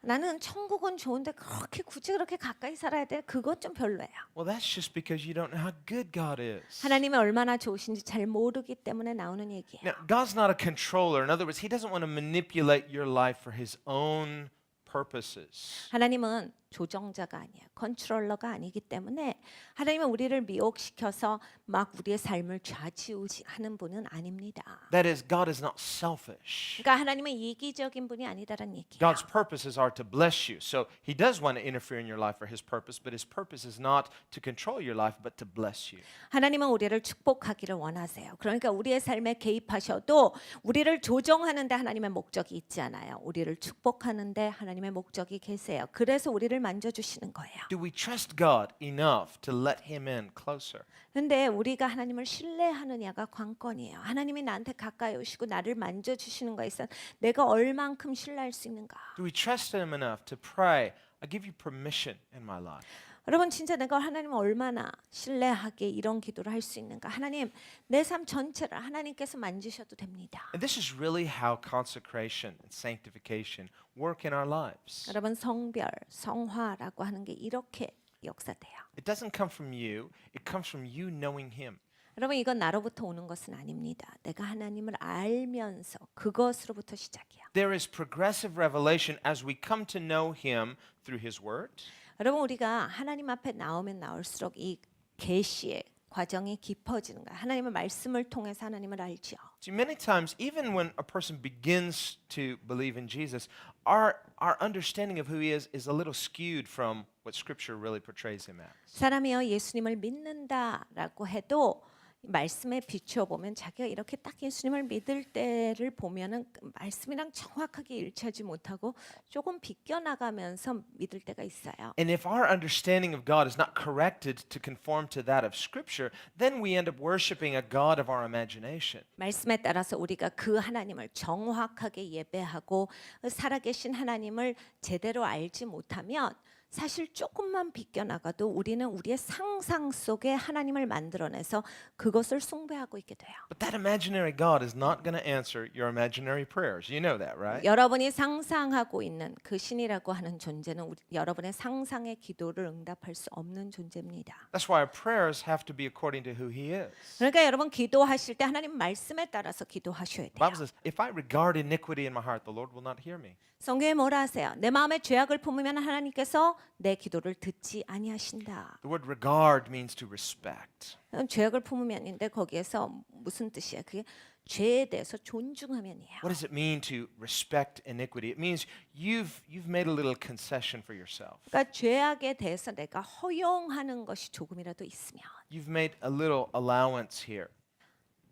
나는 천국은 좋은데 그렇게 굳이 그렇게 가까이 살아야 돼? 그것 좀 별로예요. Well, that's just because you don't know how good God is. 하나님이 얼마나 좋으신지 잘 모르기 때문에 나오는 얘기예요. Now, God's not a controller. In other words, He doesn't want to manipulate your life for His own purposes. 하나님은 조정자가 아니에요. 컨트롤러가 아니기 때문에 하나님은 우리를 미혹시켜서 막 우리의 삶을 좌지우지하는 분은 아닙니다. That is, God is not selfish. 그러니까 하나님은 이기적인 분이 아니다라는 얘기예요. God's purposes are to bless you. So He does want to interfere in your life for His purpose, but His purpose is not to control your life, but to bless you. 하나님은 우리를 축복하기를 원하세요. 그러니까 우리의 삶에 개입하셔도 우리를 조정하는데 하나님의 목적이 있지 않아요. 우리를 축복하는데 하나님의 목적이 계세요. 그래서 우리를 만져주시는 거예요. Do we trust God enough to let Him in closer? 근데 우리가 하나님을 신뢰하느냐가 관건이에요. 하나님이 나한테 가까이 오시고 나를 만져주시는 거에 있어 내가 얼만큼 신뢰할 수 있는가. Do we trust Him enough to pray, I give you permission in my life? 여러분 진짜 내가 하나님을 얼마나 신뢰하게 이런 기도를 할 수 있는가. 하나님 내 삶 전체를 하나님께서 만지셔도 됩니다. And this is really how consecration and sanctification work in our lives. 여러분 성별, 성화라고 하는 게 이렇게 역사돼요. It doesn't come from you, it comes from you knowing Him. 여러분 이건 나로부터 오는 것은 아닙니다. 내가 하나님을 알면서 그것으로부터 시작이야. There is progressive revelation as we come to know Him through His Word. 여러분 우리가 하나님 앞에 나오면 나올수록 이 계시의 과정이 깊어지는 거야. 하나님의 말씀을 통해서 하나님을 알죠. See, many times, even when a person begins to believe in Jesus, our understanding of who He is a little skewed from what Scripture really portrays Him as. 사람이여 예수님을 믿는다라고 해도 말씀에 비추어 보면 자기가 이렇게 딱 예수님을 믿을 때를 보면은 그 말씀이랑 정확하게 일치하지 못하고 조금 비껴 나가면서 믿을 때가 있어요. And if our understanding of God is not corrected to conform to that of Scripture, then we end up worshiping a God of our imagination. 말씀에 따라서 우리가 그 하나님을 정확하게 예배하고 살아계신 하나님을 제대로 알지 못하면 사실 조금만 비껴나가도 우리는 우리의 상상 속에 하나님을 만들어내서 그것을 숭배하고 있게 돼요. But that imaginary God is not going to answer your imaginary prayers. You know that, right? 여러분이 상상하고 있는 그 신이라고 하는 존재는 여러분의 상상의 기도를 응답할 수 없는 존재입니다. That's why our prayers have to be according to who He is. 그러니까 여러분 기도하실 때 하나님 말씀에 따라서 기도하셔야 The 돼요. Bible says, if I regard iniquity in my heart, the Lord will not hear me. 성경에 뭐라 하세요? 내 마음에 죄악을 품으면 하나님께서 내 기도를 듣지 아니하신다. The word regard means to respect. 죄악을 품으면인데 거기에서 무슨 뜻이야? 그게 죄에 대해서 존중하면이에요. What does it mean to respect iniquity? It means you've made a little concession for yourself. 그러니까 죄악에 대해서 내가 허용하는 것이 조금이라도 있으면 You've made a little allowance here.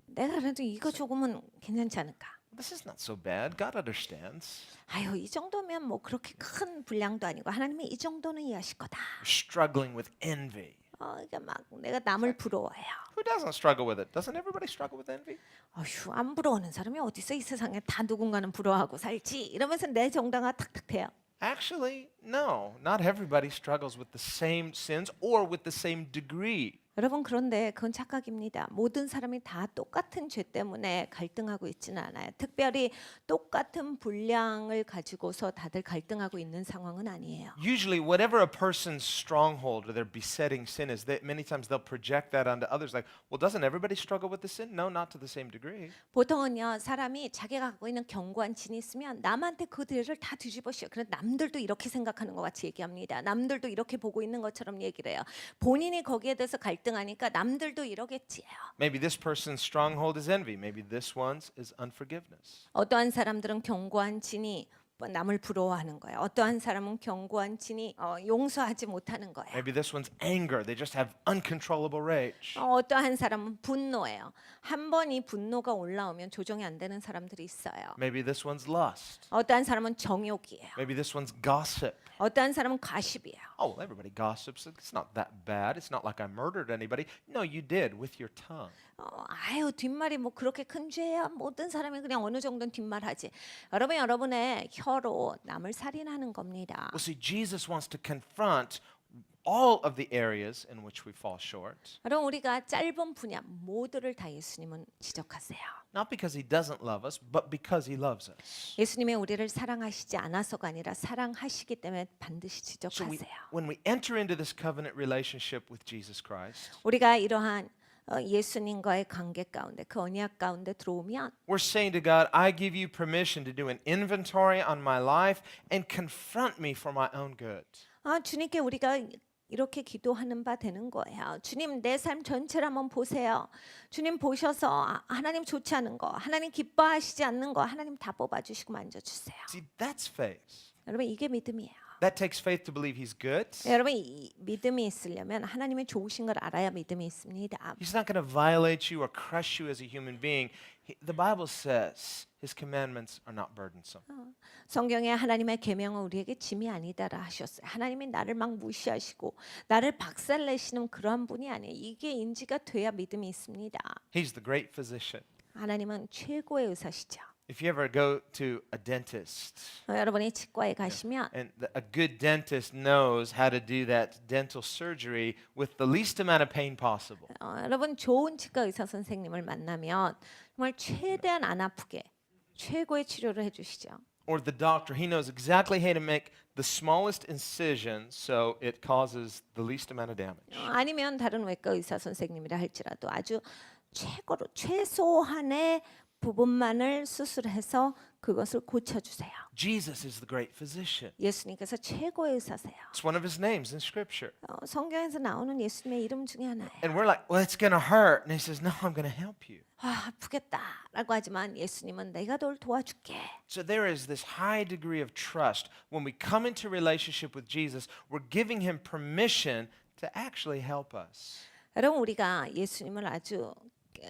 내가 그래도 이거 조금은 괜찮지 않을까? This is not so bad. God understands. 아유 이 정도면 뭐 그렇게 큰 분량도 아니고 하나님이 이 정도는 이해하실 거다. You're struggling with envy. 그러니까 막 내가 남을 부러워해요. Who doesn't struggle with it? Doesn't everybody struggle with envy? 어휴 안 부러워하는 사람이 어디 있어 이 세상에 다 누군가는 부러워하고 살지 이러면서 내 정당화 탁탁 돼요. Actually, no. Not everybody struggles with the same sins or with the same degree. 여러분 그런데 그건 착각입니다. 모든 사람이 다 똑같은 죄 때문에 갈등하고 있지는 않아요. 특별히 똑같은 분량을 가지고서 다들 갈등하고 있는 상황은 아니에요. Usually, whatever a person's stronghold or their besetting sin is, many times they'll project that onto others. Like, well, doesn't everybody struggle with the sin? No, not to the same degree. 보통은요 사람이 자기가 갖고 있는 견고한 진이 있으면 남한테 그 죄를 다 뒤집어씌워. 그래서 남들도 이렇게 생각하는 것 같이 얘기합니다. 남들도 이렇게 보고 있는 것처럼 얘기를 해요. 본인이 거기에 대해서 갈등하니까 남들도 이러겠지요. Maybe this person's stronghold is envy. Maybe this one's is unforgiveness. 어떠한 사람들은 견고한 진이 남을 부러워하는 거예요. 어떠한 사람은 견고한 진이 용서하지 못하는 거예요. Maybe this one's anger. They just have uncontrollable rage. 어떠한 사람은 분노예요. 한 번 이 분노가 올라오면 조정이 안 되는 사람들이 있어요. Maybe this one's lust. 어떠한 사람은 정욕이에요. Maybe this one's gossip. 어떠한 사람은 가십이에요. Oh, well, everybody gossips. It's not that bad. It's not like I murdered anybody. No, you did with your tongue. 아유 뒷말이 뭐 그렇게 큰 죄야. 모든 사람이 그냥 어느 정도는 뒷말하지. 여러분 여러분의 혀로 남을 살인하는 겁니다. Well, see, Jesus wants to confront all of the areas in which we fall short. 여러분 우리가 짧은 분야 모두를 다 예수님은 지적하세요. Not because he doesn't love us, but because he loves us. 예수님이 우리를 사랑하시지 않아서가 아니라 사랑하시기 때문에 반드시 So 지적하세요. when we enter into this covenant relationship with Jesus Christ, 우리가 이러한 예수님과의 관계 가운데 그 언약 가운데 들어오면 we're saying to God, I give you permission to do an inventory on my life and confront me for my own good. 주님께 우리가 이렇게 기도하는 바 되는 거예요. 주님 내 삶 전체를 한번 보세요. 주님 보셔서 하나님 좋지 않은 거, 하나님 기뻐하시지 않는 거 하나님 다 뽑아주시고 만져주세요. See, that's faith. 여러분 이게 믿음이에요. That takes faith to believe he's good. 여러분 이 믿음이 있으려면 하나님의 좋으신 걸 알아야 믿음이 있습니다. He's not going to violate you or crush you as a human being. The Bible says his commandments are not burdensome. 성경에 하나님의 계명은 우리에게 짐이 아니다라 하셨어요. 하나님이 나를 막 무시하시고 나를 박살내시는 그러한 분이 아니에요. 이게 인지가 돼야 믿음이 있습니다. He's the great physician. 하나님은 최고의 의사시죠. If you ever go to a dentist, 여러분이 치과에 가시면 and a good dentist knows how to do that dental surgery with the least amount of pain possible. 여러분 좋은 치과 의사 선생님을 만나면 정말 최대한 안 아프게 최고의 치료를 해주시죠. Or the doctor, he knows exactly how to make the smallest incision so it causes the least amount of damage. 아니면 다른 외과 의사 선생님이라 할지라도 아주 최고로 최소한의 부분만을 수술해서 그것을 고쳐주세요. Jesus is the great physician. 예수님께서 최고의 의사세요. It's one of his names in Scripture. 성경에서 나오는 예수님의 이름 중에 하나예요. And we're like, well, it's going to hurt. And he says, no, I'm going to help you. 아프겠다라고 하지만 예수님은 내가 널 도와줄게. So there is this high degree of trust. When we come into relationship with Jesus, we're giving him permission to actually help us. 여러분 우리가 예수님을 아주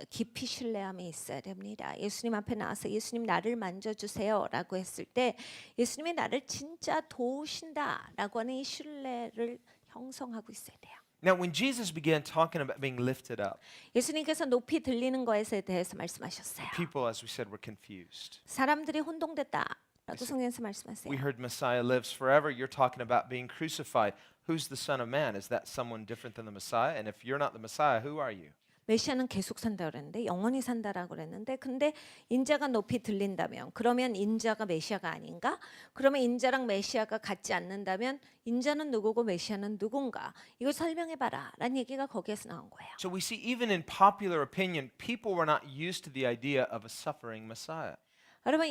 깊이 신뢰함이 있어야 됩니다. 예수님 앞에 나와서 예수님 나를 만져주세요라고 했을 때 예수님이 나를 진짜 도우신다라고 하는 이 신뢰를 형성하고 있어야 돼요. Now, when Jesus began talking about being lifted up, 예수님께서 높이 들리는 것에 대해서 말씀하셨어요. people, as we said, were confused. 사람들이 혼동됐다라고 성경에서 말씀하세요. We heard Messiah lives forever. You're talking about being crucified. Who's the Son of Man? Is that someone different than the Messiah? And if you're not the Messiah, who are you? 메시아는 계속 산다 그랬는데 영원히 산다라고 그랬는데 근데 인자가 높이 들린다면 그러면 인자가 메시아가 아닌가? 그러면 인자랑 메시아가 같지 않는다면 인자는 누구고 메시아는 누군가? 이걸 설명해 봐라라는 얘기가 거기에서 나온 거예요. So we see even in popular opinion, people were not used to the idea of a suffering Messiah. 여러분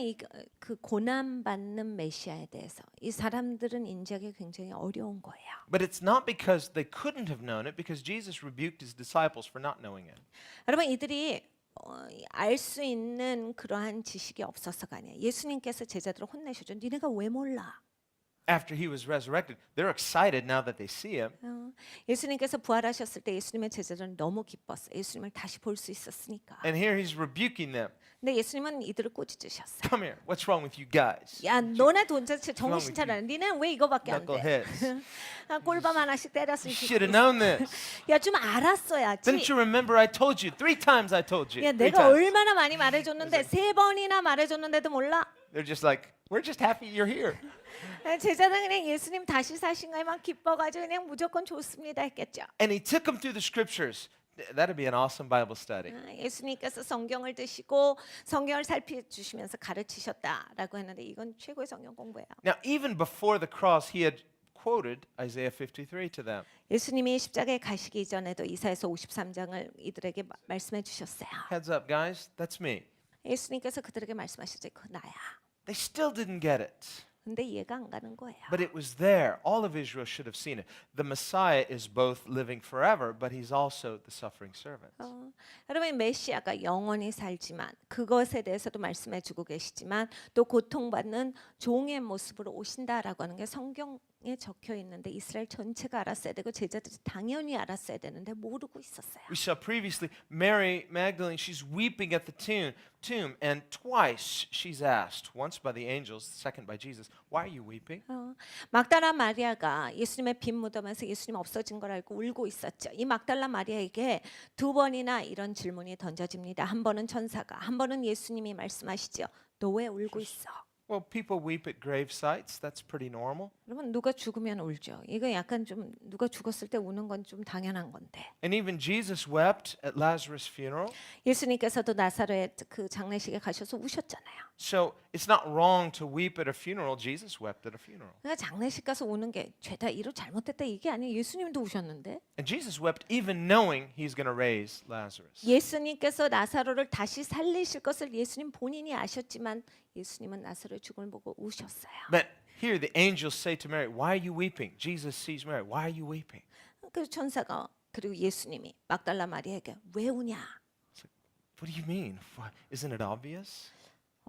그 고난 받는 메시아에 대해서 이 사람들은 인지하기 굉장히 어려운 거예요. But it's not because they couldn't have known it, because Jesus rebuked his disciples for not knowing it. 여러분 이들이 알 수 있는 그러한 지식이 없어서가 아니에요. 예수님께서 제자들을 혼내셨죠. 니네가 왜 몰라? After he was resurrected, they're excited now that they see him. 예수님께서 부활하셨을 때 예수님의 제자들은 너무 기뻤어요. 예수님을 다시 볼 수 있었으니까. And here he's rebuking them. 근데 예수님은 이들을 꼬집으셨어요. Come here. What's wrong with you guys? 야, 너네 도대체 정신 차려. 니네 왜 이거밖에 안 돼? Knuckleheads. 꼴밤 하나씩 때렸으면 Should have 좋겠어. known this. 야, 좀 알았어야지. Didn't you remember I told you? 3 times I told you. 야, 3 내가 times. 얼마나 많이 말해줬는데 3번이나 말해줬는데도 몰라? They're just like, we're just happy you're here. 제자들은 그냥 예수님 다시 사신 거에만 기뻐가지고 그냥 무조건 좋습니다 했겠죠. And he took them through the scriptures. That'd be an awesome Bible study. 예수님께서 성경을 드시고 성경을 살펴주시면서 가르치셨다라고 했는데 이건 최고의 성경 공부예요. Now, even before the cross, he had quoted Isaiah 53 to them. 예수님이 십자가에 가시기 전에도 이사야서 53장을 이들에게 말씀해 주셨어요. Heads up, guys, that's me. 예수님께서 그들에게 말씀하셨죠. 그 나야. They still didn't get it. 근데 이해가 안 가는 거예요. But it was there. All of Israel should have seen it. The Messiah is both living forever, but he's also the suffering servant. 여러분 메시아가 영원히 살지만 그것에 대해서도 말씀해 주고 계시지만 또 고통받는 종의 모습으로 오신다라고 하는 게 성경에 적혀 있는데 이스라엘 전체가 알았어야 되고 제자들이 당연히 알았어야 되는데 모르고 있었어요. We saw previously Mary Magdalene, she's weeping at the tomb, and twice she's asked, once by the angels, second by Jesus, why are you weeping? 막달라 마리아가 예수님의 빈 무덤에서 예수님 없어진 걸 알고 울고 있었죠. 이 막달라 마리아에게 2번이나 이런 질문이 던져집니다. 한 번은 천사가, 한 번은 예수님이 말씀하시죠. 너 왜 울고 있어? Well, people weep at grave sites. That's pretty normal. 여러분 누가 죽으면 울죠. 이거 약간 좀 누가 죽었을 때 우는 건 좀 당연한 건데. And even Jesus wept at Lazarus' funeral. 예수님께서도 나사로의 그 장례식에 가셔서 우셨잖아요. So it's not wrong to weep at a funeral. Jesus wept at a funeral. 그러니까 장례식 가서 우는 게 죄다 이로 잘못됐다 이게 아니에요. 예수님도 우셨는데. And Jesus wept even knowing he's going to raise Lazarus. 예수님께서 나사로를 다시 살리실 것을 예수님 본인이 아셨지만 예수님은 나사로의 죽음을 보고 우셨어요. But here the angels say to Mary, why are you weeping? Jesus sees Mary. Why are you weeping? 그 천사가 그리고 예수님이 막달라 마리아에게 왜 우냐? What do you mean? Isn't it obvious?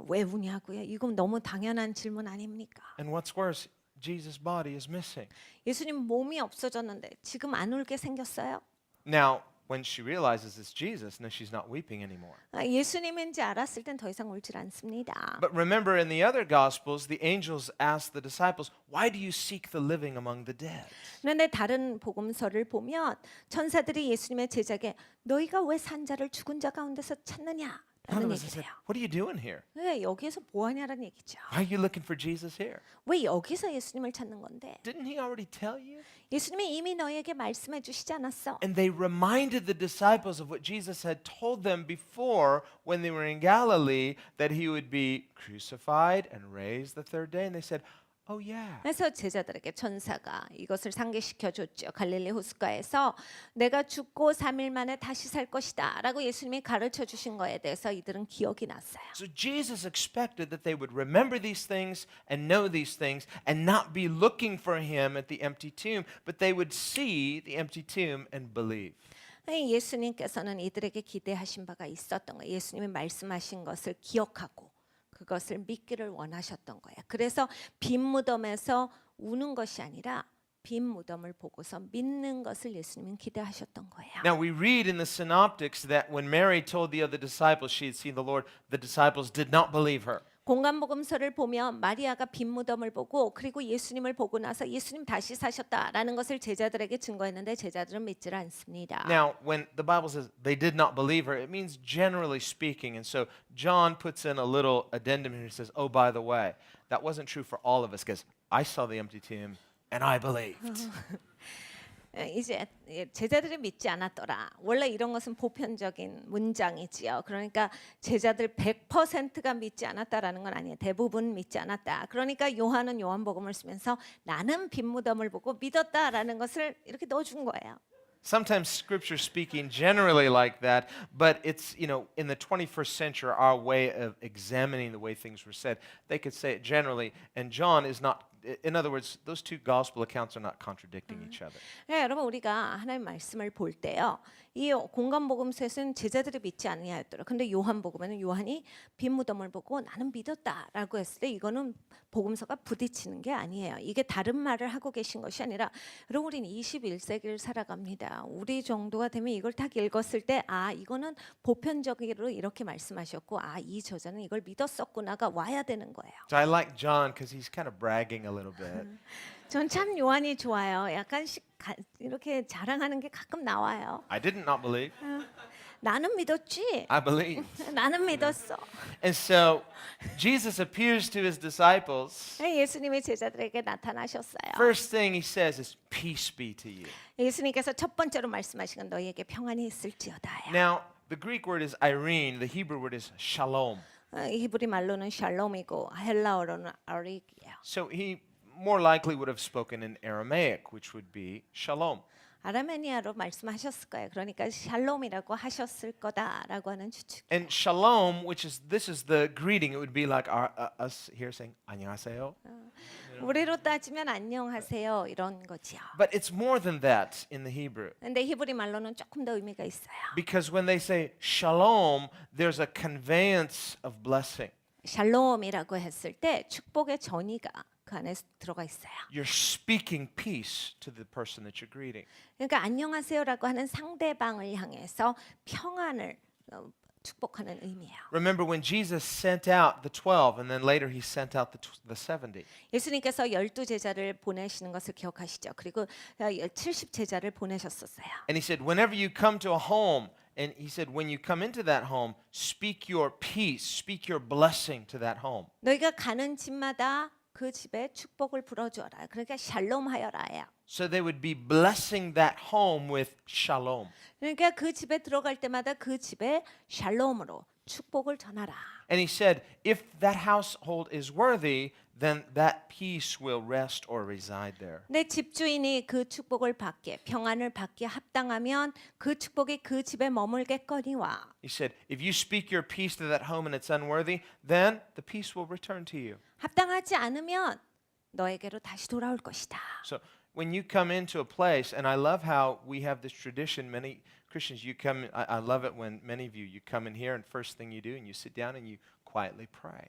왜 우냐고요? 이건 너무 당연한 질문 아닙니까? And what's worse, Jesus' body is missing. 예수님 몸이 없어졌는데 지금 안 울게 생겼어요? Now, when she realizes it's Jesus, no, she's not weeping anymore. 예수님인지 알았을 땐 더 이상 울질 않습니다. But remember, in the other Gospels, the angels asked the disciples, why do you seek the living among the dead? 그런데 다른 복음서를 보면 천사들이 예수님의 제자에게 너희가 왜 산 자를 죽은 자 가운데서 찾느냐? In other 라는 words, they said, 얘기래요. what are you doing here? 왜 여기에서 뭐 하냐라는 얘기죠. Why are you looking for Jesus here? 왜 여기서 예수님을 찾는 건데? Didn't he already tell you? 예수님이 이미 너에게 말씀해 주시지 않았어? And they reminded the disciples of what Jesus had told them before when they were in Galilee, that he would be crucified and raised the third day. And they said, oh yeah. 그래서 제자들에게 천사가 이것을 상기시켜 줬죠. 갈릴리 호숫가에서 내가 죽고 3일 만에 다시 살 것이다 라고 예수님이 가르쳐 주신 거에 대해서 이들은 기억이 났어요. So Jesus expected that they would remember these things and know these things and not be looking for him at the empty tomb, but they would see the empty tomb and believe. 예수님께서는 이들에게 기대하신 바가 있었던 거예요. 예수님이 말씀하신 것을 기억하고 그것을 믿기를 원하셨던 거예요. 그래서 빈 무덤에서 우는 것이 아니라 빈 무덤을 보고서 믿는 것을 예수님은 기대하셨던 거예요. Now we read in the synoptics that when Mary told the other disciples she had seen the Lord, the disciples did not believe her. 공간복음서를 보면 마리아가 빈 무덤을 보고 그리고 예수님을 보고 나서 예수님 다시 사셨다라는 것을 제자들에게 증거했는데 제자들은 믿지를 않습니다. Now, when the Bible says they did not believe her, it means generally speaking. And so John puts in a little addendum here. He says, oh, by the way, that wasn't true for all of us because I saw the empty tomb and I believed. 이제 제자들이 믿지 않았더라. 원래 이런 것은 보편적인 문장이지요. 그러니까 제자들 100%가 믿지 않았다라는 건 아니에요. 대부분 믿지 않았다. 그러니까 요한은 요한복음을 쓰면서 나는 빈 무덤을 보고 믿었다라는 것을 이렇게 넣어준 거예요. Sometimes scripture speaking generally like that, but it's, in the 21st century, our way of examining the way things were said, they could say it generally, and John is not, in other words, those two gospel accounts are not contradicting each other. 네, 여러분 우리가 하나님 말씀을 볼 때요. 이 공간복음서에서는 제자들이 믿지 아니하였더라. 근데 요한복음에는 요한이 빈 무덤을 보고 나는 믿었다라고 했을 때 이거는 복음서가 부딪히는 게 아니에요. 이게 다른 말을 하고 계신 것이 아니라 여러분 우리는 21세기를 살아갑니다. 우리 정도가 되면 이걸 딱 읽었을 때 이거는 보편적으로 이렇게 말씀하셨고 이 저자는 이걸 믿었었구나가 와야 되는 거예요. So I like John because he's kind of bragging a little bit. 전 참 요한이 좋아요. 약간씩 이렇게 자랑하는 게 가끔 나와요. I did not believe. 나는 믿었지. I believed. 나는 믿었어. And so Jesus appears to his disciples. 예수님이 제자들에게 나타나셨어요. First thing he says is, peace be to you. 예수님께서 첫 번째로 말씀하신 건 너희에게 평안이 있을지어다요. Now, the Greek word is irene. The Hebrew word is shalom. 히브리 말로는 샬롬이고 헬라어로는 아릭이에요. So he more likely would have spoken in Aramaic, which would be shalom. 아라메니아로 말씀하셨을 거예요. 그러니까 샬롬이라고 하셨을 거다라고 하는 추측. And shalom, this is the greeting. It would be like us here saying 안녕하세요. 우리로 따지면 안녕하세요 이런 거지요. But it's more than that in the Hebrew. 근데 히브리 말로는 조금 더 의미가 있어요. Because when they say shalom, there's a conveyance of blessing. 샬롬이라고 했을 때 축복의 전이가 그 안에 들어가 있어요. You're speaking peace to the person that you're greeting. 그러니까 안녕하세요라고 하는 상대방을 향해서 평안을 축복하는 의미예요. Remember when Jesus sent out the 12 and then later he sent out the 70. 예수님께서 12제자를 보내시는 것을 기억하시죠. 그리고 70제자를 보내셨었어요. And he said, whenever you come to a home, and he said, when you come into that home, speak your peace, speak your blessing to that home. 너희가 가는 집마다 그 집에 축복을 불어주어라. 그러니까 샬롬하여라예요. So they would be blessing that home with shalom. 그러니까 그 집에 들어갈 때마다 그 집에 샬롬으로 축복을 전하라. And he said, if that household is worthy, then that peace will rest or reside there. 내 집주인이 그 축복을 받기에 평안을 받기에 합당하면 그 축복이 그 집에 머물겠거니와. He said, if you speak your peace to that home and it's unworthy, then the peace will return to you. 합당하지 않으면 너에게로 다시 돌아올 것이다. So when you come into a place, and I love how we have this tradition, many Christians, you come, I love it when many of you come in here and first thing you do and you sit down and you quietly pray.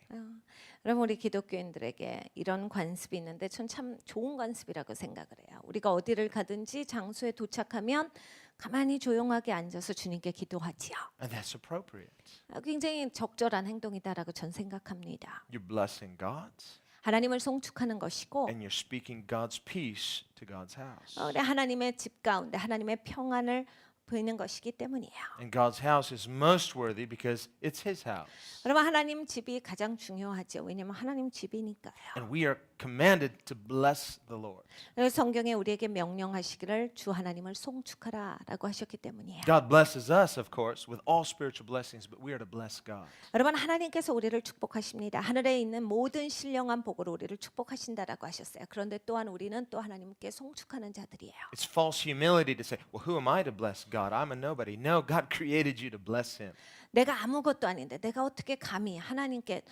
여러분 우리 기독교인들에게 이런 관습이 있는데 전 참 좋은 관습이라고 생각을 해요. 우리가 어디를 가든지 장소에 도착하면 가만히 조용하게 앉아서 주님께 기도하지요. And that's appropriate. 굉장히 적절한 행동이다라고 전 생각합니다. You're blessing God 하나님을 송축하는 것이고 and you're speaking God's peace to God's house. 우리 하나님의 집 가운데 하나님의 평안을 보이는 것이기 때문이에요. And God's house is most worthy because it's His house. 여러분 하나님 집이 가장 중요하죠. 왜냐하면 하나님 집이니까요. And we are commanded to bless the Lord. 그래서 성경에 우리에게 명령하시기를 주 하나님을 송축하라라고 하셨기 때문이에요. God blesses us, of course, with all spiritual blessings, but we are to bless God. 여러분 하나님께서 우리를 축복하십니다. 하늘에 있는 모든 신령한 복으로 우리를 축복하신다라고 하셨어요. 그런데 또한 우리는 또 하나님께 송축하는 자들이에요. It's false humility to say, well, who am I to bless God? I'm a nobody. No, God created you to bless Him. 내가 아무것도 아닌데 내가 어떻게 감히 하나님께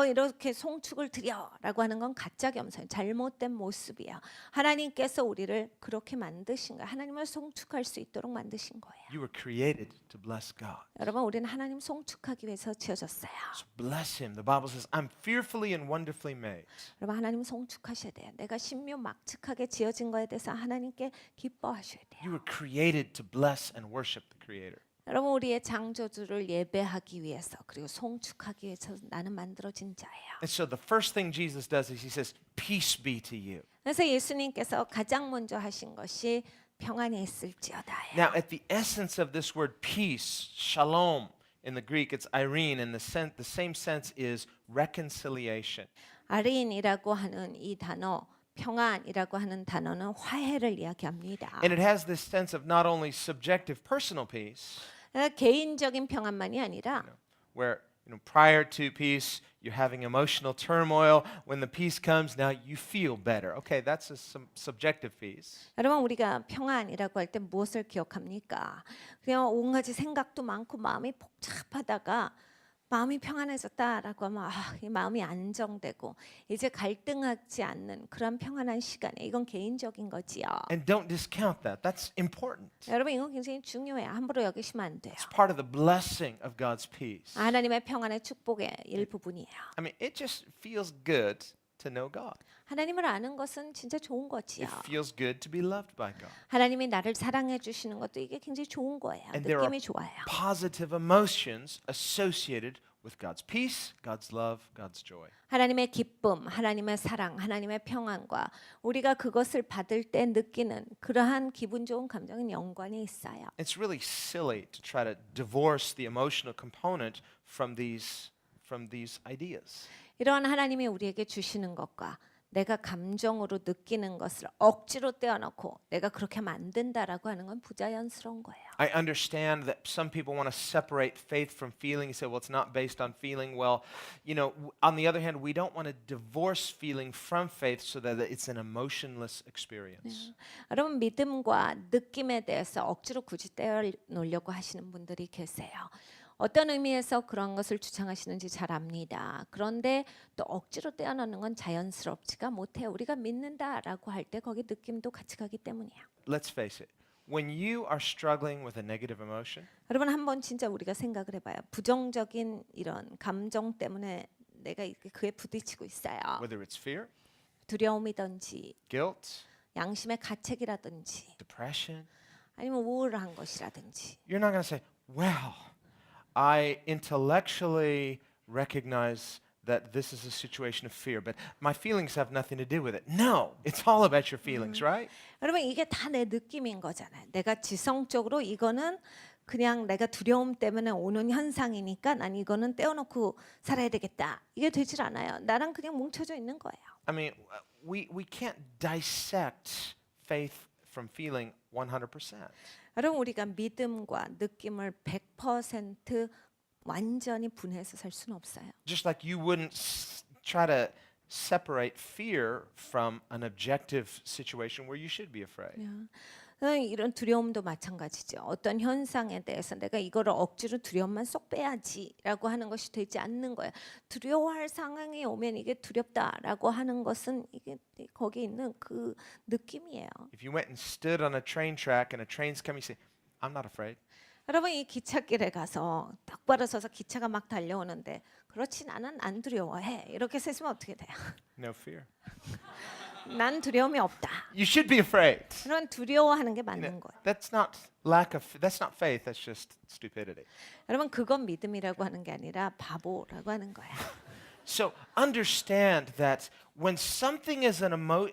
이렇게 송축을 드려라고 하는 건 가짜 겸손, 잘못된 모습이에요. 하나님께서 우리를 그렇게 만드신 거예요. 하나님을 송축할 수 있도록 만드신 거예요. You were created to bless God. 여러분 우리는 하나님 송축하기 위해서 지어졌어요. So bless Him. The Bible says, I'm fearfully and wonderfully made. 여러분 하나님 송축하셔야 돼요. 내가 신묘막측하게 지어진 거에 대해서 하나님께 기뻐하셔야 돼요. You were created to bless and worship the Creator. 여러분 우리의 창조주를 예배하기 위해서 그리고 송축하기 위해서 나는 만들어진 자예요. And so the first thing Jesus does is He says, peace be to you. 그래서 예수님께서 가장 먼저 하신 것이 평안이 있을지어다예요. Now, at the essence of this word peace, shalom, in the Greek it's irene, and the same sense is reconciliation. 아린이라고 하는 이 단어, 평안이라고 하는 단어는 화해를 이야기합니다. And it has this sense of not only subjective personal peace, 개인적인 평안만이 아니라 where prior to peace you're having emotional turmoil. When the peace comes, now you feel better. Okay, that's some subjective peace. 여러분 우리가 평안이라고 할 때 무엇을 기억합니까? 그냥 온 가지 생각도 많고 마음이 복잡하다가 마음이 평안해졌다라고 하면 이 마음이 안정되고 이제 갈등하지 않는 그런 평안한 시간에 이건 개인적인 거지요. And don't discount that. That's important. 여러분 이건 굉장히 중요해요. 함부로 여기시면 안 돼요. It's part of the blessing of God's peace. 하나님의 평안의 축복의 일부분이에요. I mean, it just feels good to know God. 하나님을 아는 것은 진짜 좋은 거지요. It feels good to be loved by God. 하나님이 나를 사랑해 주시는 것도 이게 굉장히 좋은 거예요. And there are 느낌이 좋아요. positive emotions associated with God's peace, God's love, God's joy. 하나님의 기쁨, 하나님의 사랑, 하나님의 평안과 우리가 그것을 받을 때 느끼는 그러한 기분 좋은 감정은 연관이 있어요. It's really silly to try to divorce the emotional component from these ideas. 이러한 하나님이 우리에게 주시는 것과 내가 감정으로 느끼는 것을 억지로 떼어놓고 내가 그렇게 만든다라고 하는 건 부자연스러운 거예요. I understand that some people want to separate faith from feeling. You say, well, it's not based on feeling. Well, on the other hand, we don't want to divorce feeling from faith so that it's an emotionless experience. 여러분 믿음과 느낌에 대해서 억지로 굳이 떼어놓으려고 하시는 분들이 계세요. 어떤 의미에서 그런 것을 주장하시는지 잘 압니다. 그런데 또 억지로 떼어놓는 건 자연스럽지가 못해요. 우리가 믿는다라고 할 때 거기 느낌도 같이 가기 때문이에요. Let's face it. When you are struggling with a negative emotion, 여러분 한번 진짜 우리가 생각을 해봐요. 부정적인 이런 감정 때문에 내가 그에 부딪히고 있어요. whether it's fear, 두려움이든지 guilt, 양심의 가책이라든지 depression, 아니면 우울한 것이라든지 you're not going to say, well, I intellectually recognize that this is a situation of fear, but my feelings have nothing to do with it. No, it's all about your feelings, right? 여러분 이게 다 내 느낌인 거잖아요. 내가 지성적으로 이거는 그냥 내가 두려움 때문에 오는 현상이니까 난 이거는 떼어놓고 살아야 되겠다. 이게 되질 않아요. 나랑 그냥 뭉쳐져 있는 거예요. I mean, we can't dissect faith from feeling 100%. 여러분 우리가 믿음과 느낌을 100% 완전히 분해해서 살 수는 없어요. Just like you wouldn't try to separate fear from an objective situation where you should be afraid. 이런 두려움도 마찬가지죠. 어떤 현상에 대해서 내가 이거를 억지로 두려움만 쏙 빼야지라고 하는 것이 되지 않는 거예요. 두려워할 상황이 오면 이게 두렵다라고 하는 것은 이게 거기에 있는 그 느낌이에요. If you went and stood on a train track and a train's coming, you say, I'm not afraid. 여러분 이 기찻길에 가서 똑바로 서서 기차가 막 달려오는데 그렇지 나는 안 두려워해. 이렇게 쓰시면 어떻게 돼요? No fear. 난 두려움이 없다. You should be afraid. 그런 두려워하는 게 You know, 맞는 거예요. that's not faith, that's just stupidity. 여러분 그건 믿음이라고 하는 게 아니라 바보라고 하는 거예요. So understand that when something is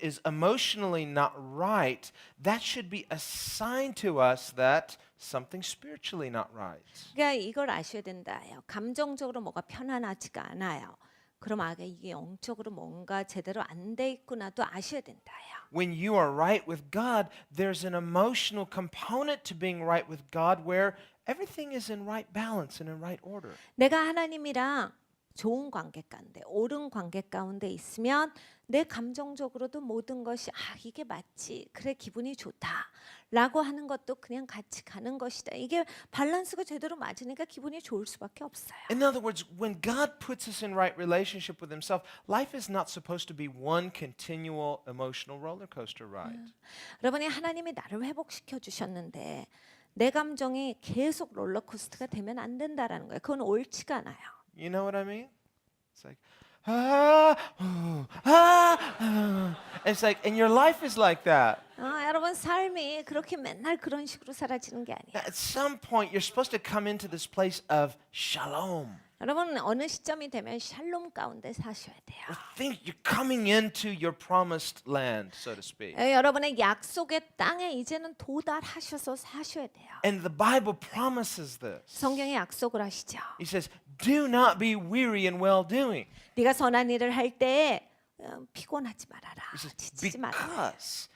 is emotionally not right, that should be a sign to us that something spiritually not right. 그러니까 이걸 아셔야 된다요. 감정적으로 뭐가 편안하지가 않아요. 그럼 이게 영적으로 뭔가 제대로 안 돼 있구나도 아셔야 된다요. When you are right with God, there's an emotional component to being right with God where everything is in right balance and in right order. 내가 하나님이랑 좋은 관계 가운데, 옳은 관계 가운데 있으면 내 감정적으로도 모든 것이 이게 맞지, 그래 기분이 좋다라고 하는 것도 그냥 같이 가는 것이다. 이게 밸런스가 제대로 맞으니까 기분이 좋을 수밖에 없어요. In other words, when God puts us in right relationship with Himself, life is not supposed to be one continual emotional roller coaster ride. 여러분이 하나님이 나를 회복시켜 주셨는데 내 감정이 계속 롤러코스터가 되면 안 된다라는 거예요. 그건 옳지가 않아요. You know what I mean? It's like, ah, ooh, ah, ah. It's like, and your life is like that. 여러분 삶이 그렇게 맨날 그런 식으로 사라지는 게 아니에요. At some point, you're supposed to come into this place of shalom. 여러분 어느 시점이 되면 샬롬 가운데 사셔야 돼요. Think you're coming into your promised land, so to speak. 여러분의 약속의 땅에 이제는 도달하셔서 사셔야 돼요. And the Bible promises this. 성경에 약속을 하시죠. He says, "Do not be weary in well doing." 네가 선한 일을 할 때 피곤하지 말아라. He says, 지치지 말아라. because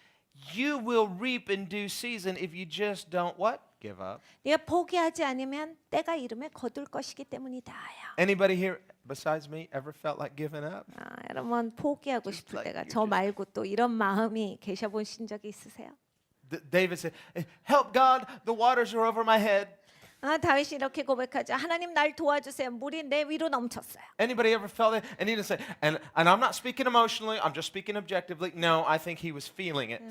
you will reap in due season if you just don't what? Give up. 네가 포기하지 않으면 때가 이르면 거둘 것이기 때문이다요. Anybody here besides me ever felt like giving up? 여러분 포기하고 Just 싶을 like 때가 you're 저 just- 말고 또 이런 마음이 계셔 보신 적이 있으세요? David said, "Help God, the waters are over my head." 다윗이 이렇게 고백하죠. 하나님 날 도와주세요. 물이 내 위로 넘쳤어요. Anybody ever felt that? And he didn't say, and I'm not speaking emotionally, I'm just speaking objectively. No, I think he was feeling it.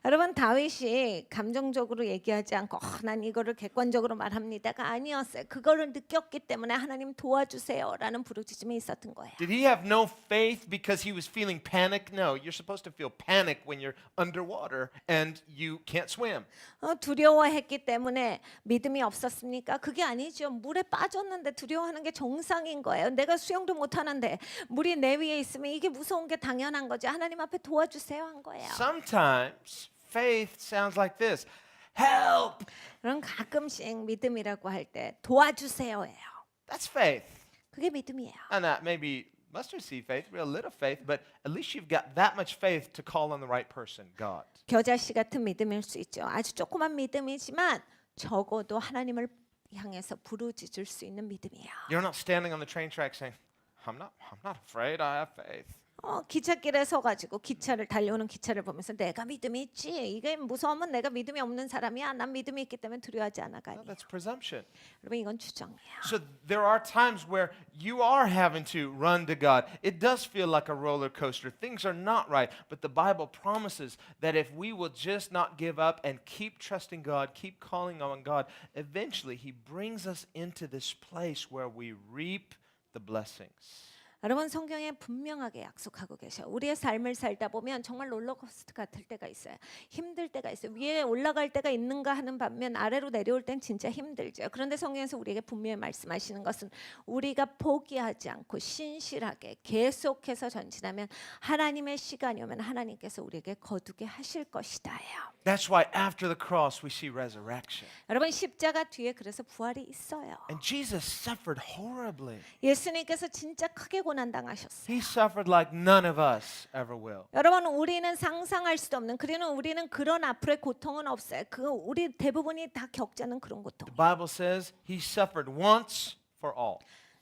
여러분 다윗이 감정적으로 얘기하지 않고 난 이거를 객관적으로 말합니다가 아니었어요. 그거를 느꼈기 때문에 하나님 도와주세요라는 부르짖음이 있었던 거예요. Did he have no faith because he was feeling panic? No, you're supposed to feel panic when you're underwater and you can't swim. 두려워했기 때문에 믿음이 없었습니까? 그게 아니죠. 물에 빠졌는데 두려워하는 게 정상인 거예요. 내가 수영도 못 하는데 물이 내 위에 있으면 이게 무서운 게 당연한 거죠. 하나님 앞에 도와주세요 한 거예요. Sometimes faith sounds like this. Help! 그럼 가끔씩 믿음이라고 할 때 도와주세요예요. That's faith. 그게 믿음이에요. And that maybe mustard seed faith, real little faith, but at least you've got that much faith to call on the right person, God. 겨자씨 같은 믿음일 수 있죠. 아주 조그만 믿음이지만 적어도 하나님을 향해서 부르짖을 수 있는 믿음이에요. You're not standing on the train track saying, I'm not afraid, I have faith. 기찻길에 서가지고 기차를 달려오는 기차를 보면서 내가 믿음이 있지. 이게 무서우면 내가 믿음이 없는 사람이야. 난 믿음이 있기 때문에 두려워하지 않아가. No, that's presumption. 여러분 이건 추정이에요. So there are times where you are having to run to God. It does feel like a roller coaster. Things are not right, but the Bible promises that if we will just not give up and keep trusting God, keep calling on God, eventually He brings us into this place where we reap the blessings. 여러분 성경에 분명하게 약속하고 계셔. 우리의 삶을 살다 보면 정말 롤러코스터 같을 때가 있어요. 힘들 때가 있어요. 위에 올라갈 때가 있는가 하는 반면 아래로 내려올 땐 진짜 힘들죠. 그런데 성경에서 우리에게 분명히 말씀하시는 것은 우리가 포기하지 않고 신실하게 계속해서 전진하면 하나님의 시간이 오면 하나님께서 우리에게 거두게 하실 것이다요. That's why after the cross we see resurrection. 여러분 십자가 뒤에 그래서 부활이 있어요. And Jesus suffered horribly. 예수님께서 진짜 크게 고난 당하셨어요. He suffered like none of us ever will. 여러분 우리는 상상할 수도 없는 우리는 그런 앞으로의 고통은 없어요. 우리 대부분이 다 겪지 않는 그런 고통. The Bible says He suffered once for all.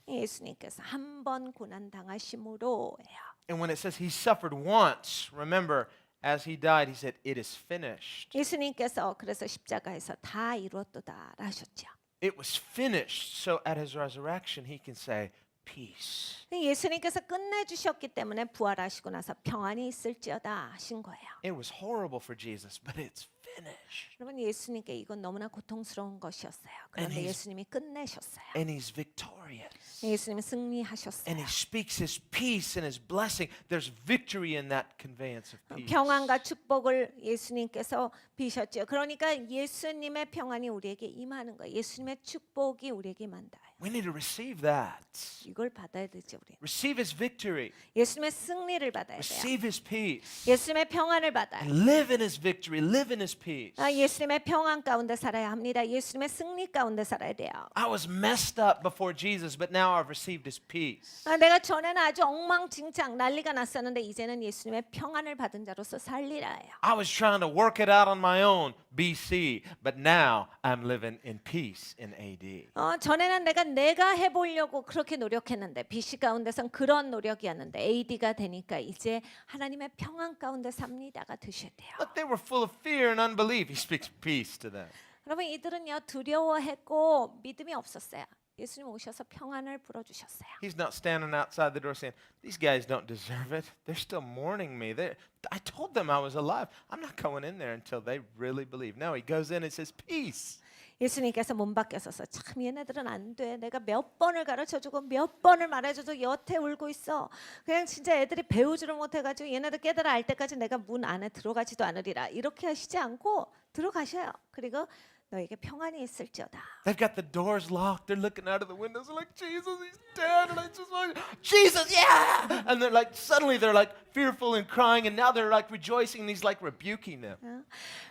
예수님께서 한 번 고난 당하심으로예요. And when it says He suffered once, remember, as He died, He said, "It is finished." 예수님께서 그래서 십자가에서 다 이루었도다 하셨죠. It was finished. So at His resurrection, He can say, "Peace." 예수님께서 끝내주셨기 때문에 부활하시고 나서 평안이 있을지어다 하신 거예요. It was horrible for Jesus, but it's finished. 여러분 예수님께 이건 너무나 고통스러운 것이었어요. 그런데 And he's- 예수님이 끝내셨어요. And He's victorious. victorious. 예수님은 승리하셨어요. And he speaks his peace and his blessing. There's victory in that conveyance of peace. 평안과 축복을 예수님께서 비셨죠. 그러니까 예수님의 평안이 우리에게 임하는 거예요. 예수님의 축복이 우리에게 임한다. We need to receive that. 이걸 받아야 되죠, 우리. Receive his victory. 예수님의 승리를 받아야 돼요. Receive his peace. 예수님의 평안을 받아야 돼요. And live in his victory. Live in his peace. 예수님의 평안 가운데 살아야 합니다. 예수님의 승리 가운데 살아야 돼요. I was messed up before Jesus, but now I've received his peace. 내가 전에는 아주 엉망진창 난리가 났었는데 이제는 예수님의 평안을 받은 자로서 살리라예요. I was trying to work it out on my own, BC, but now I'm living in peace in AD. 전에는 내가 해보려고 그렇게 노력했는데 BC 가운데선 그런 노력이었는데 AD가 되니까 이제 하나님의 평안 가운데 삽니다가 되셔야 돼요. But they were full of fear and unbelief. He speaks peace to them. 여러분 이들은요 두려워했고 믿음이 없었어요. 예수님 오셔서 평안을 불어주셨어요. He's not standing outside the door saying, these guys don't deserve it. They're still mourning me. I told them I was alive. I'm not going in there until they really believe. No, he goes in and says, peace. 예수님께서 문 밖에 서서 참 얘네들은 안 돼. 내가 몇 번을 가르쳐주고 몇 번을 말해줘도 여태 울고 있어. 그냥 진짜 애들이 배우지를 못해가지고 얘네들 깨달아 알 때까지 내가 문 안에 들어가지도 않으리라. 이렇게 하시지 않고 들어가셔요. 그리고 너에게 평안이 있을지어다. They've got the doors locked. They're looking out of the windows. They're like, Jesus, he's dead. And I just want, Jesus, yeah. And they're like, suddenly they're like fearful and crying. And now they're like rejoicing. And he's like rebuking them.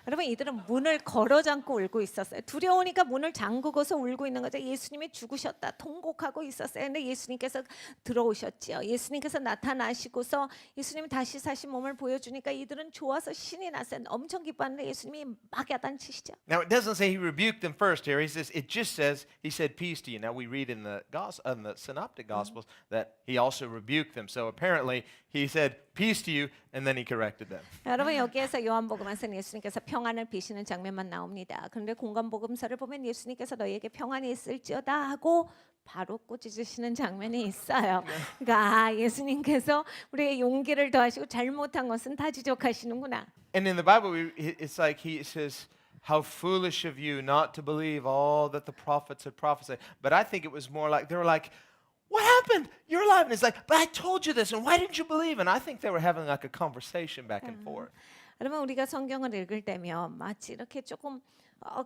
여러분 이들은 문을 걸어 잠고 울고 있었어요. 두려우니까 문을 잠그고서 울고 있는 거죠. 예수님이 죽으셨다 통곡하고 있었어요. 근데 예수님께서 들어오셨지요. 예수님께서 나타나시고서 예수님이 다시 사신 몸을 보여주니까 이들은 좋아서 신이 났어요. 엄청 기뻐하는데 예수님이 막 야단치시죠. Now, it doesn't say he rebuked them first here. It just says he said peace to you. Now, we read in the Synoptic Gospels that he also rebuked them. So apparently he said peace to you and then he corrected them. 여러분 여기에서 요한복음에서는 예수님께서 평안을 비시는 장면만 나옵니다. 그런데 공간복음서를 보면 예수님께서 너희에게 평안이 있을지어다 하고 바로 꾸짖으시는 장면이 있어요. 그러니까 예수님께서 우리의 용기를 더하시고 잘못한 것은 다 지적하시는구나. And in the Bible, it's like he says, how foolish of you not to believe all that the prophets had prophesied. But I think it was more like, they were like, what happened? You're alive. And it's like, but I told you this, and why didn't you believe? And I think they were having like a conversation back and forth. 여러분 우리가 성경을 읽을 때면 마치 이렇게 조금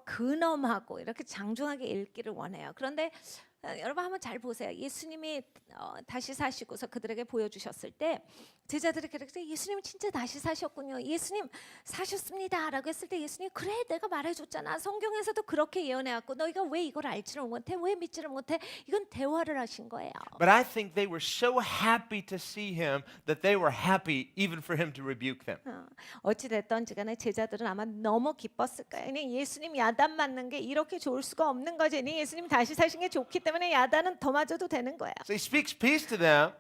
근엄하고 이렇게 장중하게 읽기를 원해요. 그런데 여러분 한번 잘 보세요. 예수님이 다시 사시고서 그들에게 보여주셨을 때 제자들이 그렇게 예수님 진짜 다시 사셨군요. 예수님 사셨습니다라고 했을 때 예수님 그래 내가 말해줬잖아. 성경에서도 그렇게 예언해왔고 너희가 왜 이걸 알지를 못해? 왜 믿지를 못해? 이건 대화를 하신 거예요. But I think they were so happy to see him that they were happy even for him to rebuke them. 어찌 됐든지 간에 제자들은 아마 너무 기뻤을 거예요. 그냥 예수님 야단 맞는 게 이렇게 좋을 수가 없는 거지. 예수님 다시 사신 게 좋기 때문에 야단은 더 맞아도 되는 거야. So he speaks peace to them.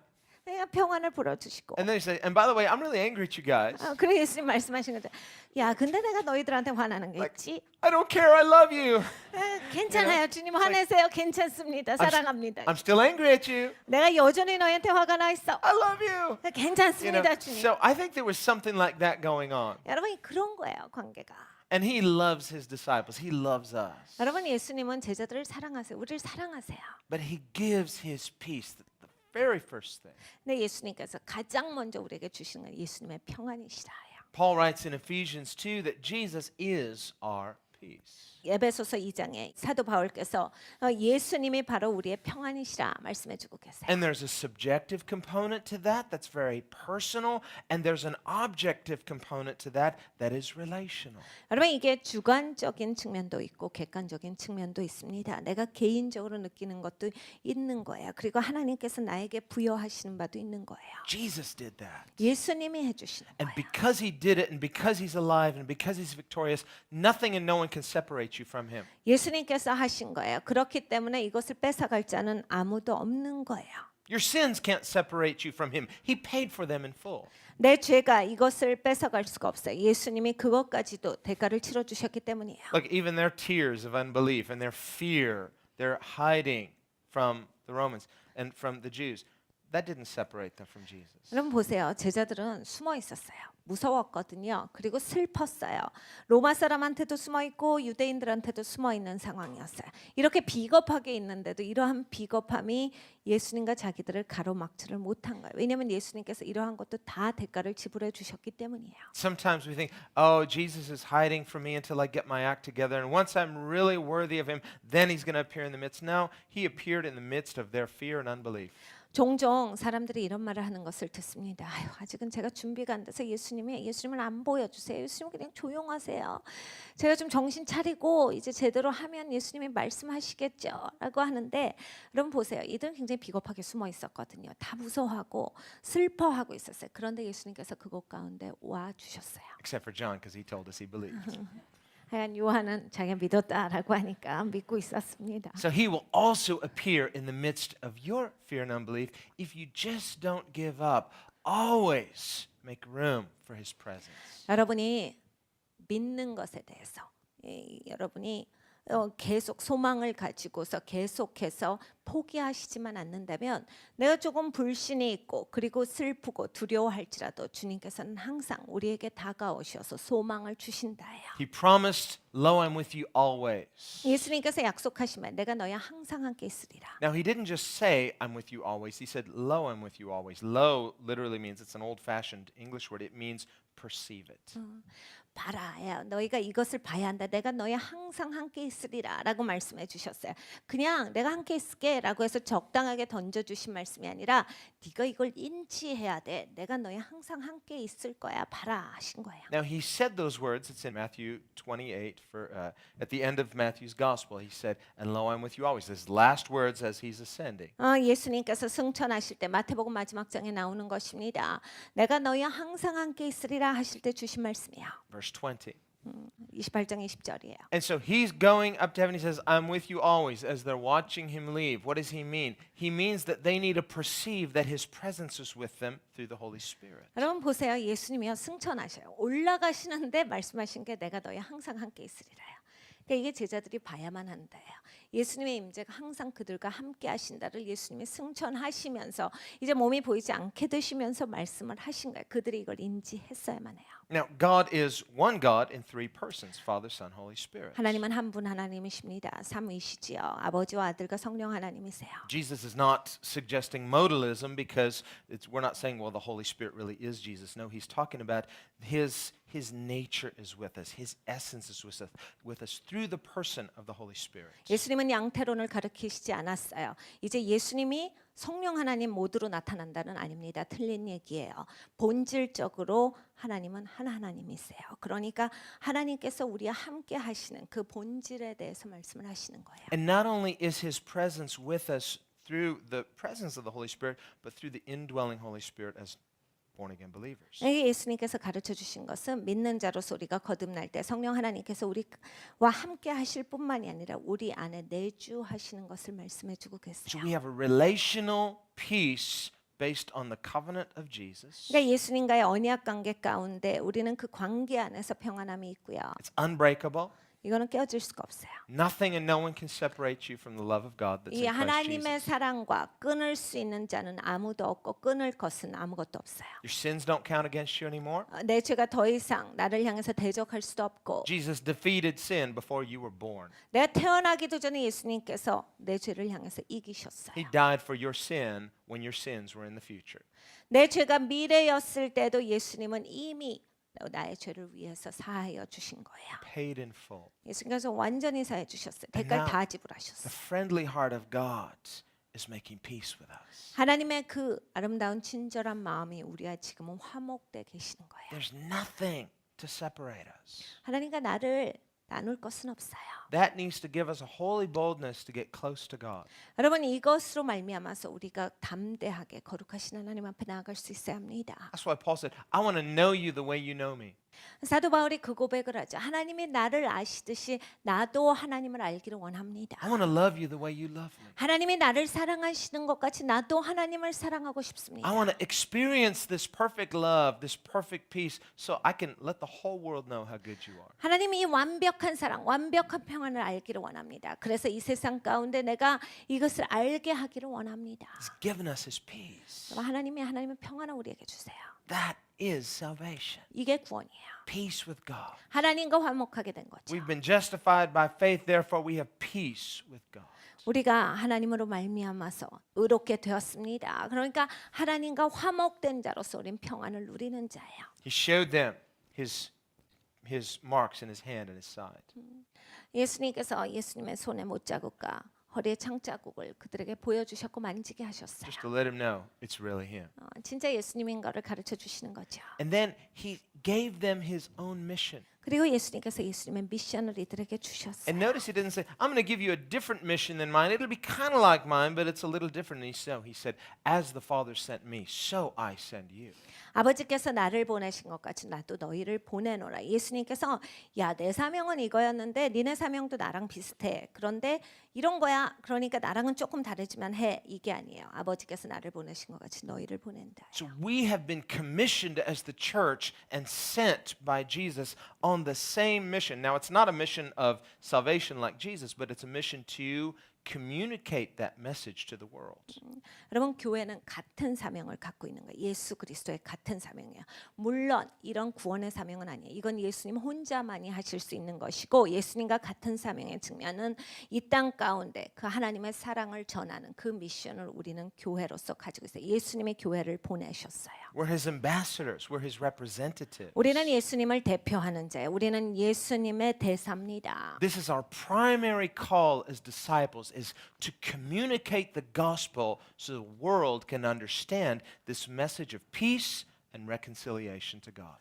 그냥 평안을 불어주시고. And then he said, and by the way, I'm really angry at you guys. 그래 예수님 말씀하신 거죠. 야, 근데 내가 너희들한테 화나는 게 Like, 있지. I don't care. I love you. 괜찮아요. 주님 화내세요. 괜찮습니다. 사랑합니다. I'm still angry at you. 내가 여전히 너희한테 화가 나 있어. I love you. 괜찮습니다, 주님. So I think there was something like that going on. 여러분 그런 거예요, 관계가. And he loves his disciples. He loves us. 여러분 예수님은 제자들을 사랑하세요. 우리를 사랑하세요. But he gives his peace, the very first thing. 네, 예수님께서 가장 먼저 우리에게 주시는 건 예수님의 평안이시라요. Paul writes in Ephesians 2 that Jesus is our peace. 에베소서 2장에 사도 바울께서 예수님이 바로 우리의 평안이시라 말씀해주고 계세요. And there's a subjective component to that that's very personal, and there's an objective component to that that is relational. 여러분 이게 주관적인 측면도 있고 객관적인 측면도 있습니다. 내가 개인적으로 느끼는 것도 있는 거예요. 그리고 하나님께서 나에게 부여하시는 바도 있는 거예요. Jesus did that. 예수님이 해주시는 And 거예요. because he did it, and because he's alive, and because he's victorious, nothing and no one can separate you from him. 예수님께서 하신 거예요. 그렇기 때문에 이것을 뺏어갈 자는 아무도 없는 거예요. Your sins can't separate you from him. He paid for them in full. 내 죄가 이것을 뺏어갈 수가 없어요. 예수님이 그것까지도 대가를 치러주셨기 때문이에요. Look, even their tears of unbelief and their fear, their hiding from the Romans and from the Jews, that didn't separate them from Jesus. 여러분 보세요. 제자들은 숨어 있었어요. 무서웠거든요. 그리고 슬펐어요. 로마 사람한테도 숨어 있고 유대인들한테도 숨어 있는 상황이었어요. 이렇게 비겁하게 있는데도 이러한 비겁함이 예수님과 자기들을 가로막지를 못한 거예요. 왜냐하면 예수님께서 이러한 것도 다 대가를 지불해 주셨기 때문이에요. Sometimes we think, oh, Jesus is hiding from me until I get my act together. And once I'm really worthy of him, then he's going to appear in the midst. No, he appeared in the midst of their fear and unbelief. 종종 사람들이 이런 말을 하는 것을 듣습니다. 아유, 아직은 제가 준비가 안 돼서 예수님을 안 보여주세요. 예수님 그냥 조용하세요. 제가 좀 정신 차리고 이제 제대로 하면 예수님이 말씀하시겠죠.라고 하는데, 여러분 보세요. 이들은 굉장히 비겁하게 숨어 있었거든요. 다 무서워하고 슬퍼하고 있었어요. 그런데 예수님께서 그곳 가운데 와 주셨어요. Except for John, because he told us he believed. 하여간 요한은 자기가 믿었다라고 하니까 믿고 있었습니다. So he will also appear in the midst of your fear and unbelief if you just don't give up. Always make room for his presence. 여러분이 믿는 것에 대해서 여러분이 계속 소망을 가지고서 계속해서 포기하시지만 않는다면, 내가 조금 불신이 있고 그리고 슬프고 두려워할지라도 주님께서는 항상 우리에게 다가오셔서 소망을 주신다예요. He promised, lo, I'm with you always. 예수님께서 약속하시면 내가 너와 항상 함께 있으리라. Now, he didn't just say, I'm with you always. He said, lo, I'm with you always. Lo literally means, it's an old-fashioned English word. It means perceive it. 봐라, 야, 너희가 이것을 봐야 한다. 내가 너희 항상 함께 있으리라라고 말씀해 주셨어요. 그냥 내가 함께 있을게라고 해서 적당하게 던져주신 말씀이 아니라 네가 이걸 인지해야 돼. 내가 너희 항상 함께 있을 거야. 봐라 하신 거예요. Now, he said those words. It's in Matthew 28, at the end of Matthew's gospel. He said, and lo, I'm with you always. His last words as he's ascending. 예수님께서 승천하실 때 마태복음 마지막 장에 나오는 것입니다. 내가 너희 항상 함께 있으리라 하실 때 주신 말씀이에요. Verse 20. 28장 20절이에요. And so he's going up to heaven. He says, I'm with you always, as they're watching him leave. What does he mean? He means that they need to perceive that his presence is with them through the Holy Spirit. 여러분 보세요. 예수님이요 승천하셔요. 올라가시는데 말씀하신 게 내가 너희 항상 함께 있으리라요. 그러니까 이게 제자들이 봐야만 한다예요. 예수님의 임재가 항상 그들과 함께 하신다를 예수님이 승천하시면서 이제 몸이 보이지 않게 되시면서 말씀을 하신 거예요. 그들이 이걸 인지했어야만 해요. Now, God is one God in three persons, Father, Son, Holy Spirit. 하나님은 한 분 하나님이십니다. 삼위시지요. 아버지와 아들과 성령 하나님이세요. Jesus is not suggesting modalism because we're not saying, well, the Holy Spirit really is Jesus. No, he's talking about his nature is with us. His essence is with us through the person of the Holy Spirit. 예수님은 양태론을 가르치시지 않았어요. 이제 예수님이 성령 하나님 모두로 나타난다는 아닙니다. 틀린 얘기예요. 본질적으로 하나님은 하나님이세요. 그러니까 하나님께서 우리와 함께 하시는 그 본질에 대해서 말씀을 하시는 거예요. And not only is his presence with us through the presence of the Holy Spirit, but through the indwelling Holy Spirit as born again believers. 예수님께서 가르쳐 주신 것은 믿는 자로서 우리가 거듭날 때 성령 하나님께서 우리와 함께 하실 뿐만이 아니라 우리 안에 내주하시는 것을 말씀해 주고 So 계세요. we have a relational peace based on the covenant of Jesus. 그러니까 예수님과의 언약 관계 가운데 우리는 그 관계 안에서 평안함이 있고요. It's unbreakable. 이거는 깨어질 수가 없어요. Nothing and no one can separate you from the love of God that's 이 in Christ 하나님의 Jesus. 사랑과 끊을 수 있는 자는 아무도 없고 끊을 것은 아무것도 없어요. Your sins don't count against you anymore. 내 죄가 더 이상 나를 향해서 대적할 수도 없고, Jesus defeated sin before you were born. 내가 태어나기도 전에 예수님께서 내 죄를 향해서 이기셨어요. He died for your sin when your sins were in the future. 내 죄가 미래였을 때도 예수님은 이미 나의 죄를 위해서 사하여 주신 거예요. Paid in full. 예수님께서 완전히 사해 주셨어요. 대가를 now- 다 The 지불하셨어요. friendly heart of God is making peace with us. 하나님의 그 아름다운 친절한 마음이 우리와 지금은 화목돼 계시는 거예요. There's nothing to separate us. 하나님과 나를 나눌 것은 없어요. That needs to give us a holy boldness to get close to God. 여러분 이것으로 말미암아서 우리가 담대하게 거룩하신 하나님 앞에 나아갈 수 있어야 합니다. That's why Paul said, I want to know you the way you know me. 사도 바울이 그 고백을 하죠. 하나님이 나를 아시듯이 나도 하나님을 알기를 원합니다. I want to love you the way you love me. 하나님이 나를 사랑하시는 것 같이 나도 하나님을 사랑하고 싶습니다. I want to experience this perfect love, this perfect peace, so I can let the whole world know how good you are. 하나님이 이 완벽한 사랑, 완벽한 평안 평안을 알기를 원합니다. 그래서 이 세상 가운데 내가 이것을 알게 하기를 원합니다. He's given us His peace. 하나님의 평안을 우리에게 주세요. That is salvation. 이게 구원이에요. Peace with God. 하나님과 화목하게 된 거죠. We've been justified by faith, therefore we have peace with God. 우리가 하나님으로 말미암아서 의롭게 되었습니다. 그러니까 하나님과 화목된 자로서 우린 평안을 누리는 자예요. He showed them his marks in his hand and his side. 예수님께서 예수님의 손에 못자국과 허리에 창자국을 그들에게 보여주셨고 만지게 하셨어요. Just to let him know it's really him. 진짜 예수님인 것을 가르쳐 주시는 거죠. And then he gave them his own mission. 그리고 예수님께서 예수님의 미션을 이들에게 주셨어요. And notice he didn't say, I'm going to give you a different mission than mine. It'll be kind of like mine, but it's a little different. And he said, as the Father sent me, so I send you. 아버지께서 나를 보내신 것 같이 나도 너희를 보내노라. 예수님께서 야, 내 사명은 이거였는데 니네 사명도 나랑 비슷해. 그런데 이런 거야. 그러니까 나랑은 조금 다르지만 해. 이게 아니에요. 아버지께서 나를 보내신 것 같이 너희를 보낸다. So we have been commissioned as the church and sent by Jesus on the same mission. Now, it's not a mission of salvation like Jesus, but it's a mission to communicate that message to the world. 여러분 교회는 같은 사명을 갖고 있는 거예요. 예수 그리스도의 같은 사명이에요. 물론 이런 구원의 사명은 아니에요. 이건 예수님 혼자만이 하실 수 있는 것이고 예수님과 같은 사명의 측면은 이 땅 가운데 그 하나님의 사랑을 전하는 그 미션을 우리는 교회로서 가지고 있어요. 예수님의 교회를 보내셨어요. We're his ambassadors, we're his representatives. 우리는 예수님을 대표하는 자예요. 우리는 예수님의 대사입니다. This is our primary call as disciples is to communicate the gospel so the world can understand this message of peace and reconciliation to God.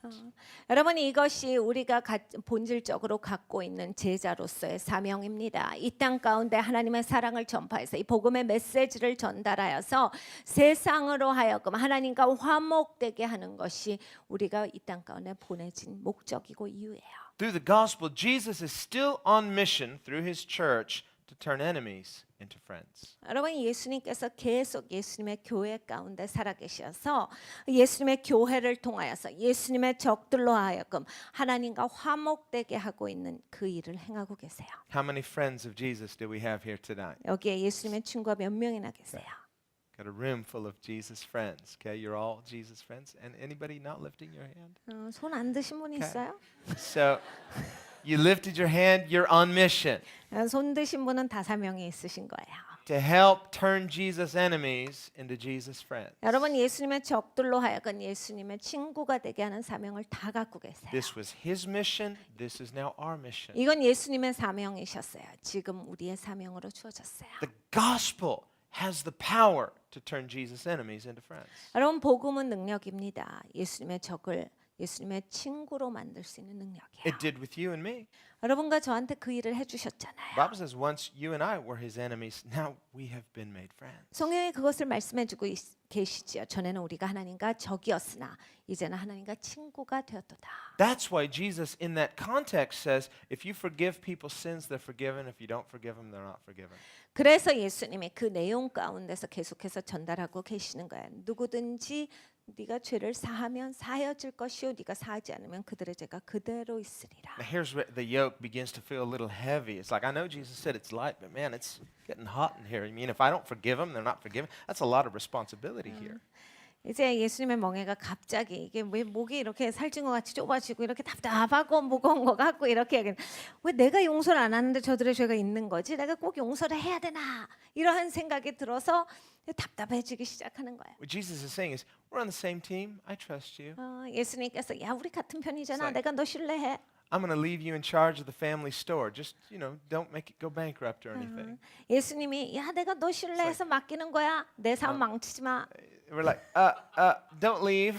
여러분 이것이 우리가 본질적으로 갖고 있는 제자로서의 사명입니다. 이 땅 가운데 하나님의 사랑을 전파해서 이 복음의 메시지를 전달하여서 세상으로 하여금 하나님과 화목되게 하는 것이 우리가 이 땅 가운데 보내진 목적이고 이유예요. Through the gospel, Jesus is still on mission through his church to turn enemies into friends. 여러분 예수님께서 계속 예수님의 교회 가운데 살아계셔서 예수님의 교회를 통하여서 예수님의 적들로 하여금 하나님과 화목되게 하고 있는 그 일을 행하고 계세요. How many friends of Jesus do we have here tonight? 여기에 예수님의 친구가 몇 명이나 계세요? Got a room full of Jesus friends. Okay, you're all Jesus friends. And anybody not lifting your hand? 손 안 드신 분 있어요? So you lifted your hand, you're on mission 손 드신 분은 다 사명이 있으신 거예요. to help turn Jesus' enemies into Jesus' friends. 여러분 예수님의 적들로 하여금 예수님의 친구가 되게 하는 사명을 다 갖고 계세요. This was his mission. This is now our mission. 이건 예수님의 사명이셨어요. 지금 우리의 사명으로 주어졌어요. The gospel has the power to turn Jesus' enemies into friends. 여러분 복음은 능력입니다. 예수님의 적을 예수님의 친구로 만들 수 있는 능력이에요. It did with you and me. 여러분과 저한테 그 일을 The 해주셨잖아요. Bible says once you and I were his enemies, now we have been made friends. 성경에 그것을 말씀해주고 계시지요. 전에는 우리가 하나님과 적이었으나 이제는 하나님과 친구가 되었도다. That's why Jesus in that context says, if you forgive people's sins, they're forgiven. If you don't forgive them, they're not forgiven. 그래서 예수님이 그 내용 가운데서 계속해서 전달하고 계시는 거예요. 누구든지 네가 죄를 사하면 사하여질 것이요 네가 사하지 않으면 그들의 죄가 그대로 있으리라. Now here's where the yoke begins to feel a little heavy. It's like, I know Jesus said it's light, but man, it's getting hot in here. I mean, if I don't forgive them, they're not forgiven. That's a lot of responsibility here. 이제 예수님의 멍에가 갑자기 이게 왜 목이 이렇게 살찐 것 같이 좁아지고 이렇게 답답하고 무거운 것 같고 이렇게 왜 내가 용서를 안 하는데 저들의 죄가 있는 거지? 내가 꼭 용서를 해야 되나? 이러한 생각이 들어서 답답해지기 시작하는 거예요. What Jesus is saying is, we're on the same team. I trust you. 예수님께서 야 우리 같은 편이잖아. It's like- 내가 너 신뢰해. I'm going to leave you in charge of the family store. Just, don't make it go bankrupt or anything. 예수님이 야 내가 너 신뢰해서 맡기는 거야. 내 삶 망치지 마. We're like, don't leave.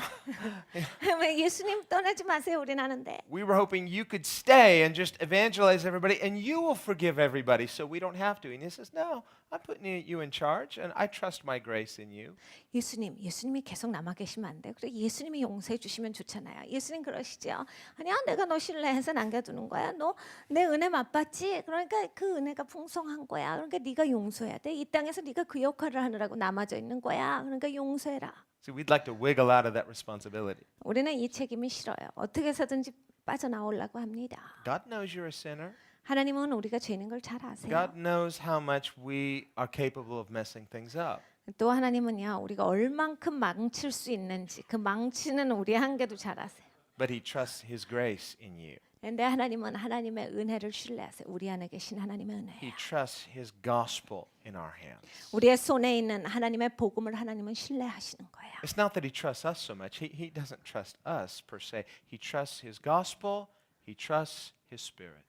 왜 예수님 떠나지 마세요. 우린 하는데. We were hoping you could stay and just evangelize everybody and you will forgive everybody so we don't have to. And he says, no, I'm putting you in charge and I trust my grace in you. 예수님이 계속 남아 계시면 안 돼요. 그래 예수님이 용서해 주시면 좋잖아요. 예수님 그러시죠. 아니야 내가 너 신뢰해서 남겨두는 거야. 너 내 은혜 맛봤지? 그러니까 그 은혜가 풍성한 거야. 그러니까 네가 용서해야 돼. 이 땅에서 네가 그 역할을 하느라고 남아져 있는 거야. 그러니까 용서해라. So we'd like to wiggle out of that responsibility. 우리는 이 책임이 싫어요. 어떻게 해서든지 빠져나오려고 합니다. God knows you're a sinner. 하나님은 우리가 죄인 걸 잘 아세요. God knows how much we are capable of messing things up. 또 하나님은요, 우리가 얼만큼 망칠 수 있는지 그 망치는 우리의 한계도 잘 아세요. But He trusts His grace in you. 근데 하나님은 하나님의 은혜를 신뢰하세요. 우리 안에 계신 하나님의 은혜. He trusts His gospel in our hands. 우리의 손에 있는 하나님의 복음을 하나님은 신뢰하시는 거예요. It's not that He trusts us so much. He doesn't trust us per se. He trusts His gospel. He trusts His Spirit.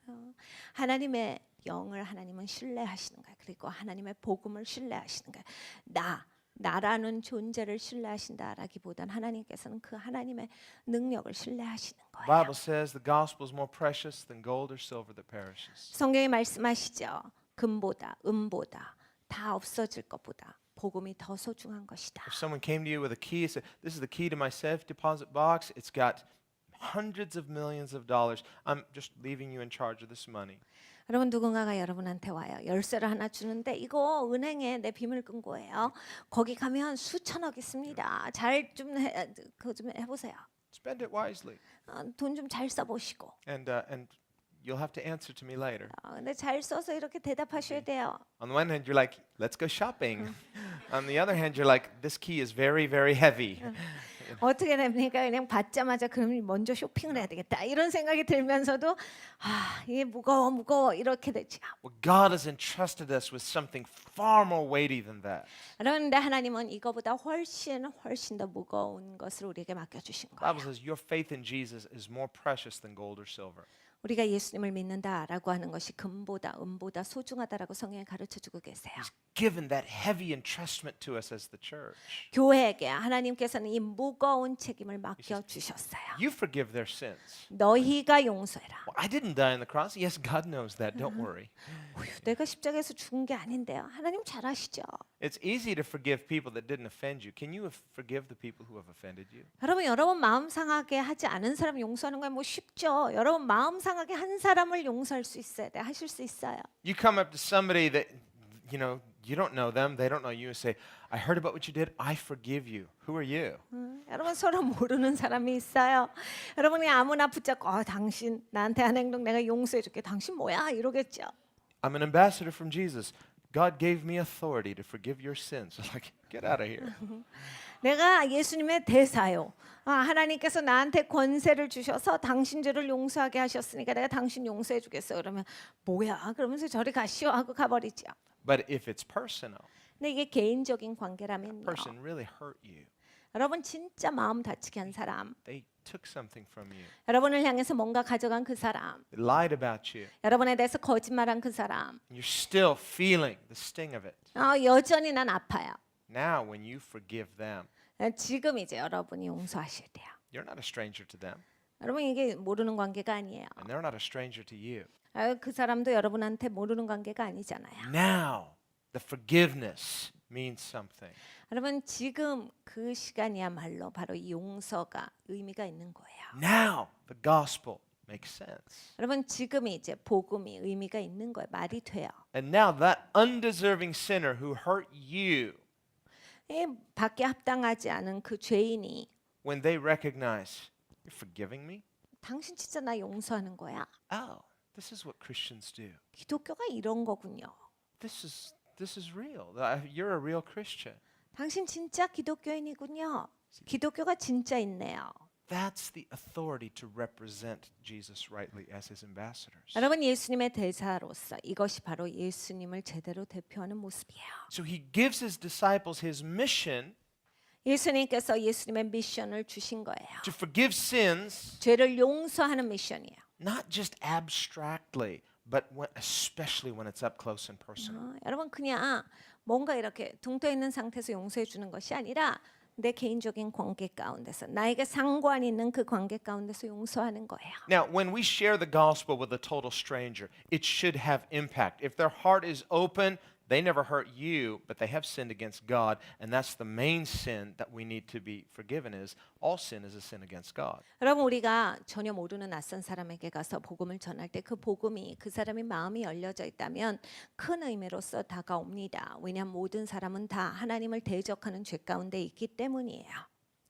하나님의 영을 하나님은 신뢰하시는 거예요. 그리고 하나님의 복음을 신뢰하시는 거예요. 나라는 존재를 신뢰하신다라기보단 하나님께서는 그 하나님의 능력을 신뢰하시는 The 거예요. Bible says the gospel is more precious than gold or silver that perishes. 성경이 말씀하시죠. 금보다 은보다 다 없어질 것보다 복음이 더 소중한 것이다. If someone came to you with a key and said, "This is the key to my safe deposit box. It's got hundreds of millions of dollars. I'm just leaving you in charge of this money." 여러분 누군가가 여러분한테 와요. 열쇠를 하나 주는데 이거 은행에 내 비밀 금고예요. 거기 가면 수천억 있습니다. 잘 좀 그거 좀 해보세요. Spend it wisely, 돈 좀 잘 써보시고. and you'll have to answer to me later. 근데 잘 써서 이렇게 대답하셔야 돼요. On the one hand, you're like, "Let's go shopping." On the other hand, you're like, "This key is very, very heavy." 어떻게 됩니까? 그냥 받자마자 그럼 먼저 쇼핑을 해야 되겠다 이런 생각이 들면서도 이게 무거워 이렇게 되죠. Well, God has entrusted us with something far more weighty than that. 그런데 하나님은 이거보다 훨씬 더 무거운 것을 우리에게 맡겨주신 The 거예요. Bible says your faith in Jesus is more precious than gold or silver. 우리가 예수님을 믿는다라고 하는 것이 금보다 은보다 소중하다라고 성경에 가르쳐주고 계세요. Given that heavy entrustment to us as the church. 교회에게 하나님께서는 이 무거운 책임을 맡겨주셨어요. You forgive their sins. 너희가 용서해라. Well, I didn't die on the cross. Yes, God knows that. Don't worry. 내가 십자가에서 죽은 게 아닌데요. 하나님 잘 아시죠? It's easy to forgive people that didn't offend you. Can you forgive the people who have offended you? 여러분 마음 상하게 하지 않은 사람 용서하는 건 뭐 쉽죠. 여러분 마음 상하게 한 사람을 용서할 수 있어야 돼. 하실 수 있어요. You come up to somebody that you don't know them, they don't know you, and say, "I heard about what you did. I forgive you." Who are you? 여러분 서로 모르는 사람이 있어요. 여러분이 아무나 붙잡고 당신 나한테 한 행동 내가 용서해 줄게. 당신 뭐야? 이러겠죠. I'm an ambassador from Jesus. God gave me authority to forgive your sins. Like, get out of here. 내가 예수님의 대사요. 하나님께서 나한테 권세를 주셔서 당신 죄를 용서하게 하셨으니까 내가 당신 용서해 주겠어. 그러면 뭐야? 그러면서 저리 가시오 하고 가버리죠. But if it's personal, 근데 이게 개인적인 관계라면요. person really hurt you. 여러분 진짜 마음 다치게 한 사람, They took something from you. 여러분을 향해서 뭔가 가져간 그 사람, They lied about you. 여러분에 대해서 거짓말한 그 사람, And you're still feeling the sting of it. 여전히 난 아파요. Now, when you forgive them, 지금 이제 여러분이 용서하실 때요. you're not a stranger to them, 여러분 이게 모르는 관계가 아니에요. and they're not a stranger to you. 그 사람도 여러분한테 모르는 관계가 아니잖아요. Now, the forgiveness means something. 여러분 지금 그 시간이야말로 바로 이 용서가 의미가 있는 거예요. Now, the gospel makes sense. 여러분 지금이 이제 복음이 의미가 있는 거예요. 말이 돼요. And now, that undeserving sinner who hurt you, 밖에 합당하지 않은 그 죄인이 when they recognize, "You're forgiving me?" 당신 진짜 나 용서하는 거야. Oh, this is what Christians do. 기독교가 이런 거군요. This is real. You're a real Christian. 당신 진짜 기독교인이군요. 기독교가 진짜 있네요. That's the authority to represent Jesus rightly as his ambassadors. 여러분 예수님의 대사로서 이것이 바로 예수님을 제대로 대표하는 모습이에요. So he gives his disciples his mission 예수님께서 예수님의 미션을 주신 거예요. to forgive sins, 죄를 용서하는 미션이에요. not just abstractly, but especially when it's up close and personal. 여러분 그냥 뭔가 이렇게 둥 떠 있는 상태에서 용서해 주는 것이 아니라 내 개인적인 관계 가운데서 나에게 상관 있는 그 관계 가운데서 용서하는 거예요. Now, when we share the gospel with a total stranger, it should have impact. If their heart is open, they never hurt you, but they have sinned against God, and that's the main sin that we need to be forgiven is all sin is a sin against God. 여러분 우리가 전혀 모르는 낯선 사람에게 가서 복음을 전할 때 그 복음이 그 사람의 마음이 열려져 있다면 큰 의미로서 다가옵니다. 왜냐하면 모든 사람은 다 하나님을 대적하는 죄 가운데 있기 때문이에요.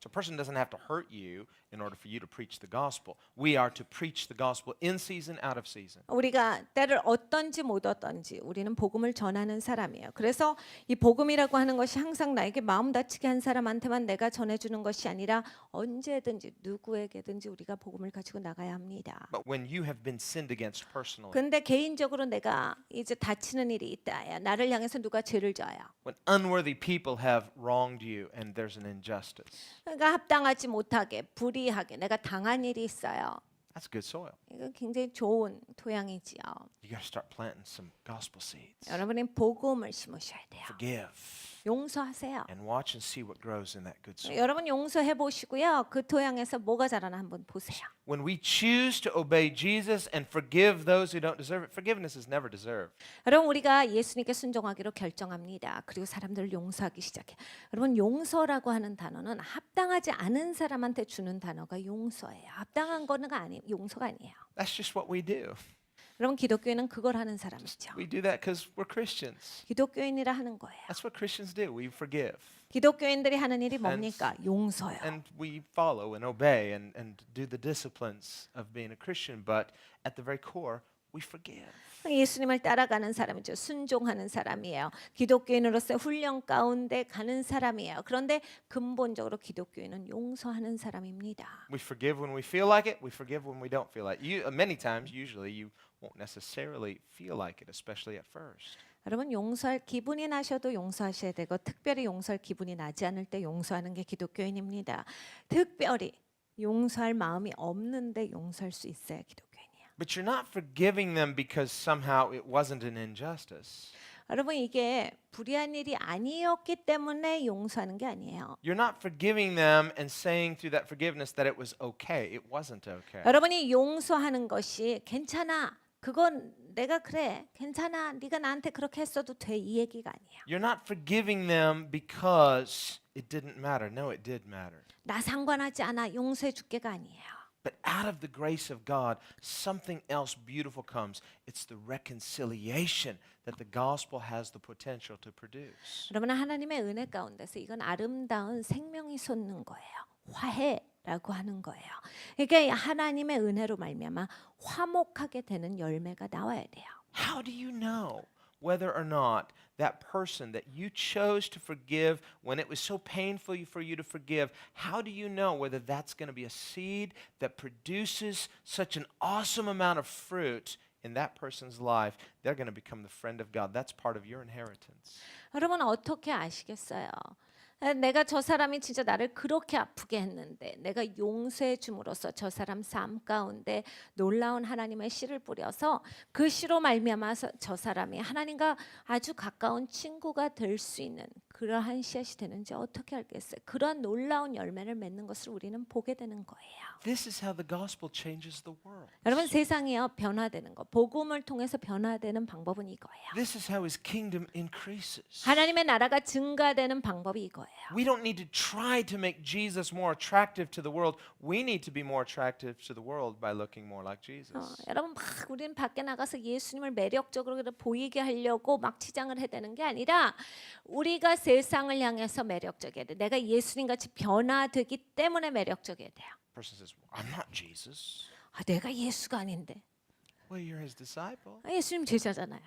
So a person doesn't have to hurt you in order for you to preach the gospel. We are to preach the gospel in season, out of season. 우리가 때를 얻든지 못 얻든지 우리는 복음을 전하는 사람이에요. 그래서 이 복음이라고 하는 것이 항상 나에게 마음 다치게 한 사람한테만 내가 전해주는 것이 아니라 언제든지 누구에게든지 우리가 복음을 가지고 나가야 합니다. But when you have been sinned against personally, 근데 개인적으로 내가 이제 다치는 일이 있다. 나를 향해서 누가 죄를 져요. when unworthy people have wronged you and there's an injustice, 그러니까 합당하지 못하게 불의하게 내가 당한 일이 있어요. that's good soil. 이거 굉장히 좋은 토양이지요. You got to start planting some gospel seeds. 여러분이 복음을 심으셔야 돼요. Forgive 용서하세요. and watch and see what grows in that good soil. 여러분 용서해 보시고요. 그 토양에서 뭐가 자라나 한번 보세요. When we choose to obey Jesus and forgive those who don't deserve it, forgiveness is never deserved. 여러분 우리가 예수님께 순종하기로 결정합니다. 그리고 사람들을 용서하기 시작해. 여러분 용서라고 하는 단어는 합당하지 않은 사람한테 주는 단어가 용서예요. 합당한 거는 용서가 아니에요. That's just what we do. 여러분 기독교인은 그걸 하는 사람이죠. We do that because we're Christians. 기독교인이라 하는 거예요. That's what Christians do. We forgive. 기독교인들이 하는 일이 뭡니까? 용서요. And we follow and obey and do the disciplines of being a Christian, but at the very core, we forgive. 예수님을 따라가는 사람이죠. 순종하는 사람이에요. 기독교인으로서 훈련 가운데 가는 사람이에요. 그런데 근본적으로 기독교인은 용서하는 사람입니다. We forgive when we feel like it. We forgive when we don't feel like it. Many times, usually, you won't necessarily feel like it, especially at first. 여러분 용서할 기분이 나셔도 용서하셔야 되고 특별히 용서할 기분이 나지 않을 때 용서하는 게 기독교인입니다. 특별히 용서할 마음이 없는데 용서할 수 있어야 기독교인이에요. But you're not forgiving them because somehow it wasn't an injustice. 여러분 이게 불의한 일이 아니었기 때문에 용서하는 게 아니에요. You're not forgiving them and saying through that forgiveness that it was okay. It wasn't okay. 여러분이 용서하는 것이 괜찮아. 그건 내가 그래. 괜찮아. 네가 나한테 그렇게 했어도 돼. 이 얘기가 아니에요. You're not forgiving them because it didn't matter. No, it did matter. 나 상관하지 않아. 용서해 줄게가 아니에요. But out of the grace of God, something else beautiful comes. It's the reconciliation that the gospel has the potential to produce. 여러분은 하나님의 은혜 가운데서 이건 아름다운 생명이 솟는 거예요. 화해라고 하는 거예요. 그러니까 하나님의 은혜로 말미암아 화목하게 되는 열매가 나와야 돼요. How do you know whether or not that person that you chose to forgive when it was so painful for you to forgive, how do you know whether that's going to be a seed that produces such an awesome amount of fruit in that person's life? They're going to become the friend of God. That's part of your inheritance. 여러분 어떻게 아시겠어요? 내가 저 사람이 진짜 나를 그렇게 아프게 했는데 내가 용서해 줌으로써 저 사람 삶 가운데 놀라운 하나님의 씨를 뿌려서 그 씨로 말미암아서 저 사람이 하나님과 아주 가까운 친구가 될 수 있는 그러한 씨앗이 되는지 어떻게 알겠어요? 그러한 놀라운 열매를 맺는 것을 우리는 보게 되는 거예요. This is how the gospel changes the world. 여러분 세상이요 변화되는 거 복음을 통해서 변화되는 방법은 이거예요. This is how his kingdom increases. 하나님의 나라가 증가되는 방법이 이거예요. We don't need to try to make Jesus more attractive to the world. We need to be more attractive to the world by looking more like Jesus. 여러분 막 우리는 밖에 나가서 예수님을 매력적으로 보이게 하려고 막 치장을 해대는 게 아니라 우리가 세상을 향해서 매력적이어야 돼. 내가 예수님 같이 변화되기 때문에 매력적이어야 돼요. Person says, well, I'm not Jesus. 내가 예수가 아닌데. Well, you're his disciple. 예수님 제자잖아요.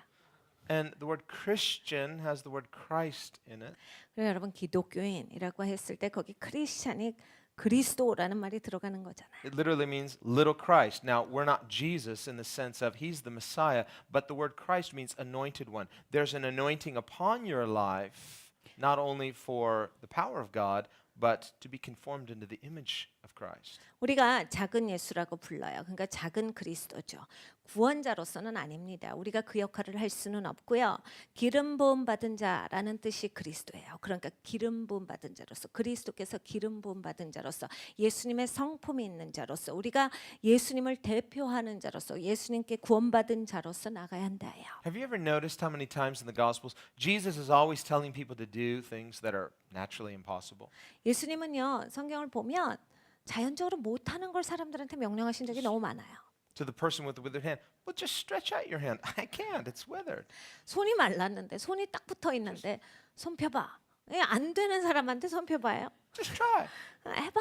And the word Christian has the word Christ in it. 그래서 여러분 기독교인이라고 했을 때 거기 크리스찬이 그리스도라는 말이 들어가는 거잖아요. It literally means little Christ. Now, we're not Jesus in the sense of he's the Messiah, but the word Christ means anointed one. There's an anointing upon your life, not only for the power of God, but to be conformed into the image of Christ. 우리가 작은 예수라고 불러요. 그러니까 작은 그리스도죠. 구원자로서는 아닙니다. 우리가 그 역할을 할 수는 없고요. 기름 부음 받은 자라는 뜻이 그리스도예요. 그러니까 기름 부음 받은 자로서 그리스도께서 기름 부음 받은 자로서 예수님의 성품이 있는 자로서 우리가 예수님을 대표하는 자로서 예수님께 구원받은 자로서 나가야 한다요. Have you ever noticed how many times in the Gospels Jesus is always telling people to do things that are naturally impossible? 예수님은요. 성경을 보면 자연적으로 못하는 걸 사람들한테 명령하신 적이 너무 많아요. To the person with the withered hand, well, just stretch out your hand. I can't. It's withered. 손이 말랐는데 손이 딱 붙어 있는데 손 펴봐. 안 되는 사람한테 손 펴봐요. Just try. 해봐.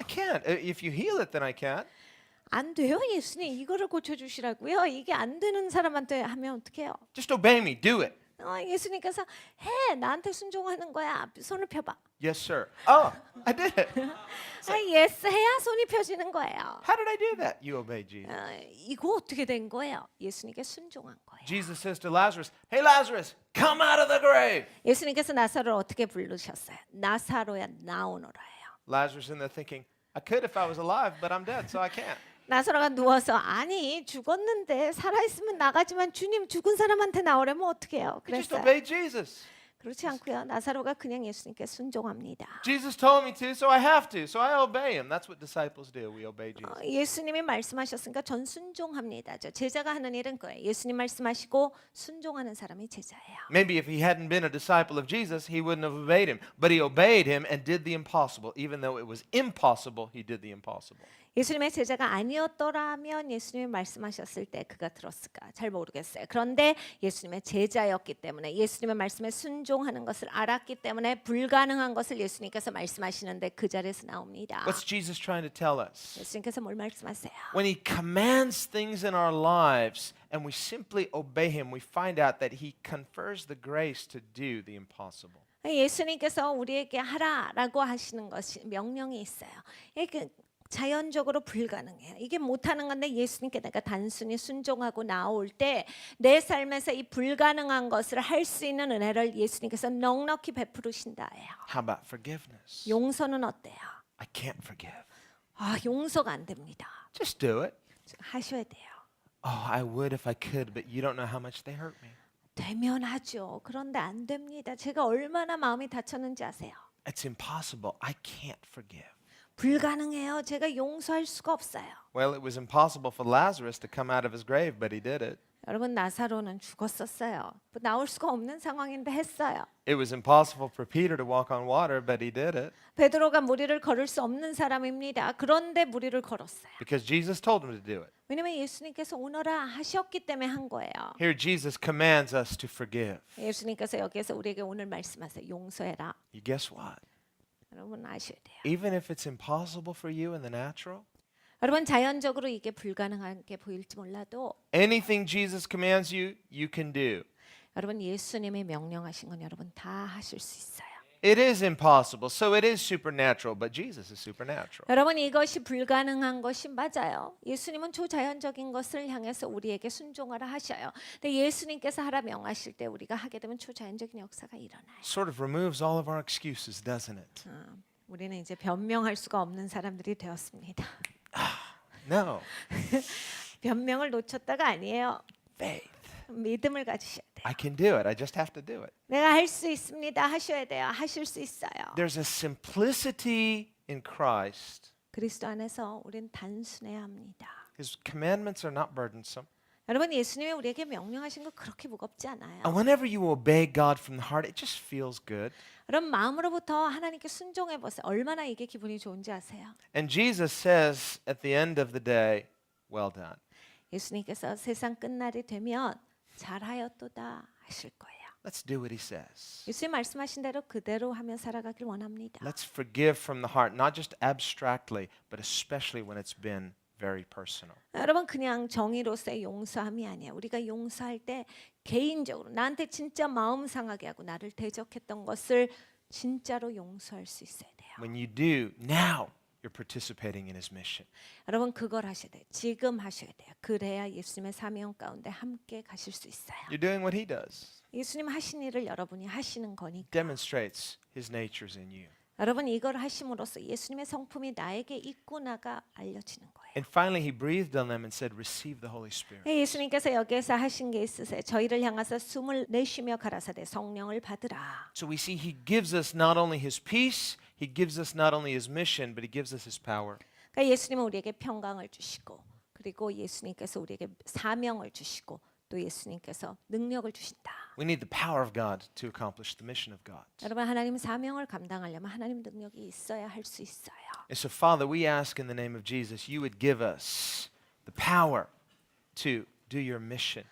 I can't. If you heal it, then I can't. 안 돼요, 예수님. 이거를 고쳐주시라고요. 이게 안 되는 사람한테 하면 어떡해요? Just obey me. Do it. 예수님께서 해, 나한테 순종하는 거야. 손을 펴봐. Yes, sir. Oh, I did it. 예스 해야 손이 펴지는 거예요. How did I do that? You obeyed Jesus. 이거 어떻게 된 거예요? 예수님께 순종한 거예요. Jesus says to Lazarus, "Hey, Lazarus, come out of the grave." 예수님께서 나사로를 어떻게 부르셨어요? 나사로야 나오너라예요. Lazarus in there thinking, I could if I was alive, but I'm dead, so I can't. 나사로가 누워서 아니 죽었는데 살아있으면 나가지만 주님 죽은 사람한테 나오려면 어떡해요? He just 그랬어요. obeyed Jesus. 그렇지 않고요. 나사로가 그냥 예수님께 순종합니다. Jesus told me to, so I have to. So I obey him. That's what disciples do. We obey Jesus. 예수님이 말씀하셨으니까 전 순종합니다. 저 제자가 하는 일은 거예요. 예수님 말씀하시고 순종하는 사람이 제자예요. Maybe if he hadn't been a disciple of Jesus, he wouldn't have obeyed him. But he obeyed him and did the impossible. Even though it was impossible, he did the impossible. 예수님의 제자가 아니었더라면 예수님이 말씀하셨을 때 그가 들었을까? 잘 모르겠어요. 그런데 예수님의 제자였기 때문에 예수님의 말씀에 순종하는 것을 알았기 때문에 불가능한 것을 예수님께서 말씀하시는데 그 자리에서 나옵니다. What's Jesus trying to tell us? 예수님께서 뭘 말씀하세요? When he commands things in our lives and we simply obey him, we find out that he confers the grace to do the impossible. 예수님께서 우리에게 하라라고 하시는 것이 명령이 있어요. 이게 자연적으로 불가능해요. 이게 못하는 건데 예수님께 내가 단순히 순종하고 나올 때 내 삶에서 이 불가능한 것을 할 수 있는 은혜를 예수님께서 넉넉히 베푸르신다예요. How about forgiveness? 용서는 어때요? I can't forgive. 용서가 안 됩니다. Just do it. 하셔야 돼요. Oh, I would if I could, but you don't know how much they hurt me. 되면 하죠. 그런데 안 됩니다. 제가 얼마나 마음이 다쳤는지 아세요? It's impossible. I can't forgive. 불가능해요. 제가 용서할 수가 없어요. Well, it was impossible for Lazarus to come out of his grave, but he did it. 여러분 나사로는 죽었었어요. 나올 수가 없는 상황인데 했어요. It was impossible for Peter to walk on water, but he did it 베드로가 무리를 걸을 수 없는 사람입니다. 그런데 무리를 걸었어요. because Jesus told him to do it. 왜냐면 예수님께서 오너라 하셨기 때문에 한 거예요. Here, Jesus commands us to forgive. 예수님께서 여기에서 우리에게 오늘 말씀하세요. 용서해라. You guess what? 여러분 아셔야 돼요. Even if it's impossible for you in the natural, 여러분 자연적으로 이게 불가능한 게 보일지 몰라도 anything Jesus commands you, you can do. 여러분 예수님이 명령하신 건 여러분 다 하실 수 있어요. It is impossible, so it is supernatural, but Jesus is supernatural. 여러분 이것이 불가능한 것이 맞아요. 예수님은 초자연적인 것을 향해서 우리에게 순종하라 하셔요. 근데 예수님께서 하라 명하실 때 우리가 하게 되면 초자연적인 역사가 일어나요. Sort of removes all of our excuses, doesn't it? 우리는 이제 변명할 수가 없는 사람들이 되었습니다. No. 변명을 놓쳤다가 아니에요. Faith. 믿음을 가지셔야 돼요. I can do it. I just have to do it. 내가 할 수 있습니다. 하셔야 돼요. 하실 수 있어요. There's a simplicity in Christ. 그리스도 안에서 우리는 단순해야 합니다. His commandments are not burdensome. 여러분 예수님이 우리에게 명령하신 거 그렇게 무겁지 않아요. And whenever you obey God from the heart, it just feels good. 여러분 마음으로부터 하나님께 순종해 보세요. 얼마나 이게 기분이 좋은지 아세요? And Jesus says at the end of the day, well done. 예수님께서 세상 끝날이 되면 잘하였도다 하실 거예요. Let's do what he says. 예수님 말씀하신 대로 그대로 하며 살아가길 원합니다. Let's forgive from the heart, not just abstractly, but especially when it's been very personal. 여러분 그냥 정의로서의 용서함이 아니에요. 우리가 용서할 때 개인적으로 나한테 진짜 마음 상하게 하고 나를 대적했던 것을 진짜로 용서할 수 있어야 돼요. When you do, now you're participating in his mission. 여러분 그걸 하셔야 돼요. 지금 하셔야 돼요. 그래야 예수님의 사명 가운데 함께 가실 수 있어요. You're doing what he does. 예수님 하신 일을 여러분이 하시는 거니까. Demonstrates his natures in you. 여러분 이걸 하심으로써 예수님의 성품이 나에게 있구나가 알려지는 거예요. And finally, he breathed on them and said, receive the Holy Spirit. 예수님께서 여기에서 하신 게 있으세요. 저희를 향하사 숨을 내쉬며 가라사대 성령을 받으라. So we see he gives us not only his peace, he gives us not only his mission, but he gives us his power. 그러니까 예수님은 우리에게 평강을 주시고 그리고 예수님께서 우리에게 사명을 주시고 또 예수님께서 능력을 주신다. We need the power of God to accomplish the mission of God. 여러분 하나님 사명을 감당하려면 하나님 능력이 있어야 할 수 있어요. And so, Father, we ask in the name of Jesus, you would give us the power to do your mission.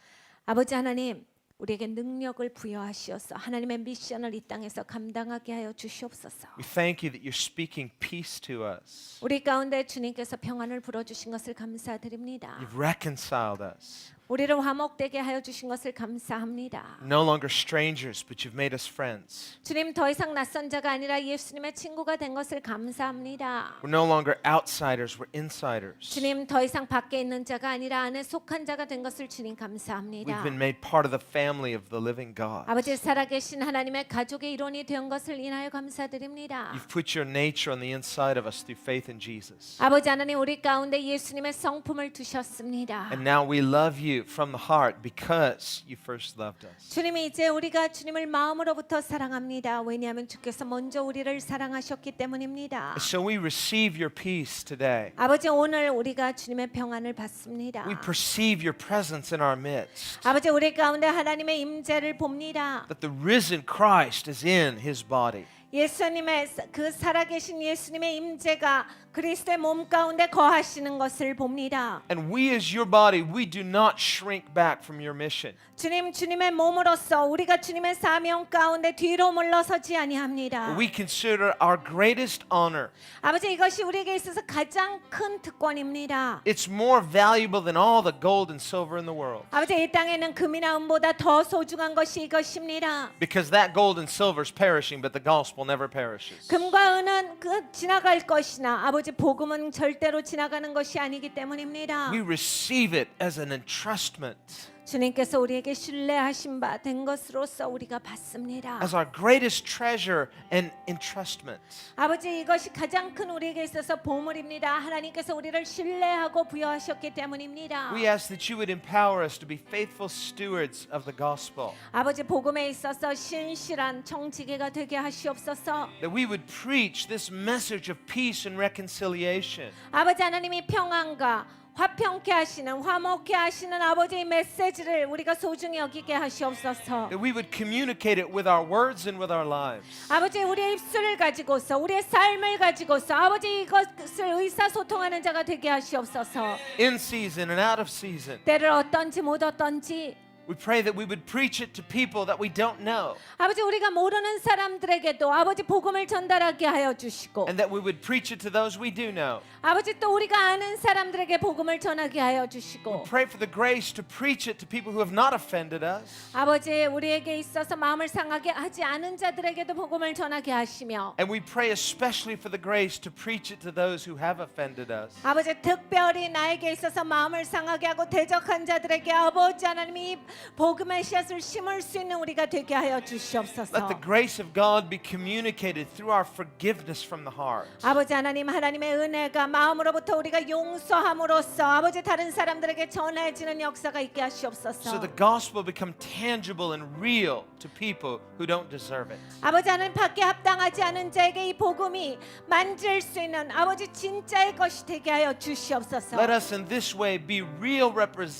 아버지 하나님 우리에게 능력을 부여하시어서 하나님의 미션을 이 땅에서 감당하게 하여 주시옵소서. We thank you that you're speaking peace to us. 우리 가운데 주님께서 평안을 불어주신 것을 감사드립니다. You've reconciled us. 우리를 화목되게 하여 주신 것을 감사합니다. No longer strangers, but you've made us friends. 주님 더 이상 낯선 자가 아니라 예수님의 친구가 된 것을 감사합니다. We're no longer outsiders, we're insiders. 주님 더 이상 밖에 있는 자가 아니라 안에 속한 자가 된 것을 주님 We've 감사합니다. been made part of the family of the living God. 아버지 살아계신 하나님의 가족의 일원이 된 것을 인하여 감사드립니다. You've put your nature on the inside of us through faith in Jesus. 아버지 하나님 우리 가운데 예수님의 성품을 두셨습니다. And now we love you from the heart because you first loved us. 주님이 이제 우리가 주님을 마음으로부터 사랑합니다. 왜냐하면 주께서 먼저 우리를 사랑하셨기 때문입니다. So we receive your peace today. 아버지 오늘 우리가 주님의 평안을 받습니다. We perceive your presence in our midst. 아버지 우리 가운데 하나님의 임재를 봅니다. That the risen Christ is in his body. 예수님의 그 살아계신 예수님의 임재가 그리스도의 몸 가운데 거하시는 것을 봅니다. And we as your body, we do not shrink back from your mission. 주님의 몸으로서 우리가 주님의 사명 가운데 뒤로 물러서지 아니합니다. We consider our greatest honor. 아버지 이것이 우리에게 있어서 가장 큰 특권입니다. It's more valuable than all the gold and silver in the world. 아버지 이 땅에는 금이나 은보다 더 소중한 것이 이것입니다. Because that gold and silver is perishing, but the gospel never perishes. 금과 은은 지나갈 것이나 아버지 복음은 절대로 지나가는 것이 아니기 때문입니다. We receive it as an entrustment. 주님께서 우리에게 신뢰하신 바 된 것으로서 우리가 받습니다. As our greatest treasure and entrustment. 아버지 이것이 가장 큰 우리에게 있어서 보물입니다. 하나님께서 우리를 신뢰하고 부여하셨기 때문입니다. We ask that you would empower us to be faithful stewards of the gospel. 아버지 복음에 있어서 신실한 청지기가 되게 하시옵소서. That we would preach this message of peace and reconciliation. 아버지 하나님이 평안과 화평케 하시는 화목케 하시는 아버지의 메시지를 우리가 소중히 여기게 하시옵소서. That we would communicate it with our words and with our lives. 아버지 우리의 입술을 가지고서 우리의 삶을 가지고서 아버지 이것을 의사소통하는 자가 되게 하시옵소서. In season and out of season. 때를 어떤지 못 어떤지 We pray that we would preach it to people that we don't know. 아버지 우리가 모르는 사람들에게도 아버지 복음을 전달하게 하여 주시고 And that we would preach it to those we do know. 아버지 또 우리가 아는 사람들에게 복음을 전하게 하여 주시고 Pray for the grace to preach it to people who have not offended us. 아버지 우리에게 있어서 마음을 상하게 하지 않은 자들에게도 복음을 전하게 하시며 And we pray especially for the grace to preach it to those who have offended us. 아버지 특별히 나에게 있어서 마음을 상하게 하고 대적한 자들에게 아버지 하나님이 복음의 씨앗을 심을 수 있는 우리가 되게 하여 Let 주시옵소서. the grace of God be communicated through our forgiveness from the heart. 아버지 하나님의 은혜가 마음으로부터 우리가 용서함으로써 아버지 다른 사람들에게 전해지는 역사가 있게 So 하시옵소서. the gospel become tangible and real to people who don't deserve it. 아버지 하나님 밖에 합당하지 않은 자에게 이 복음이 만질 수 있는 아버지 진짜의 것이 되게 하여 주시옵소서. Let us in this way be real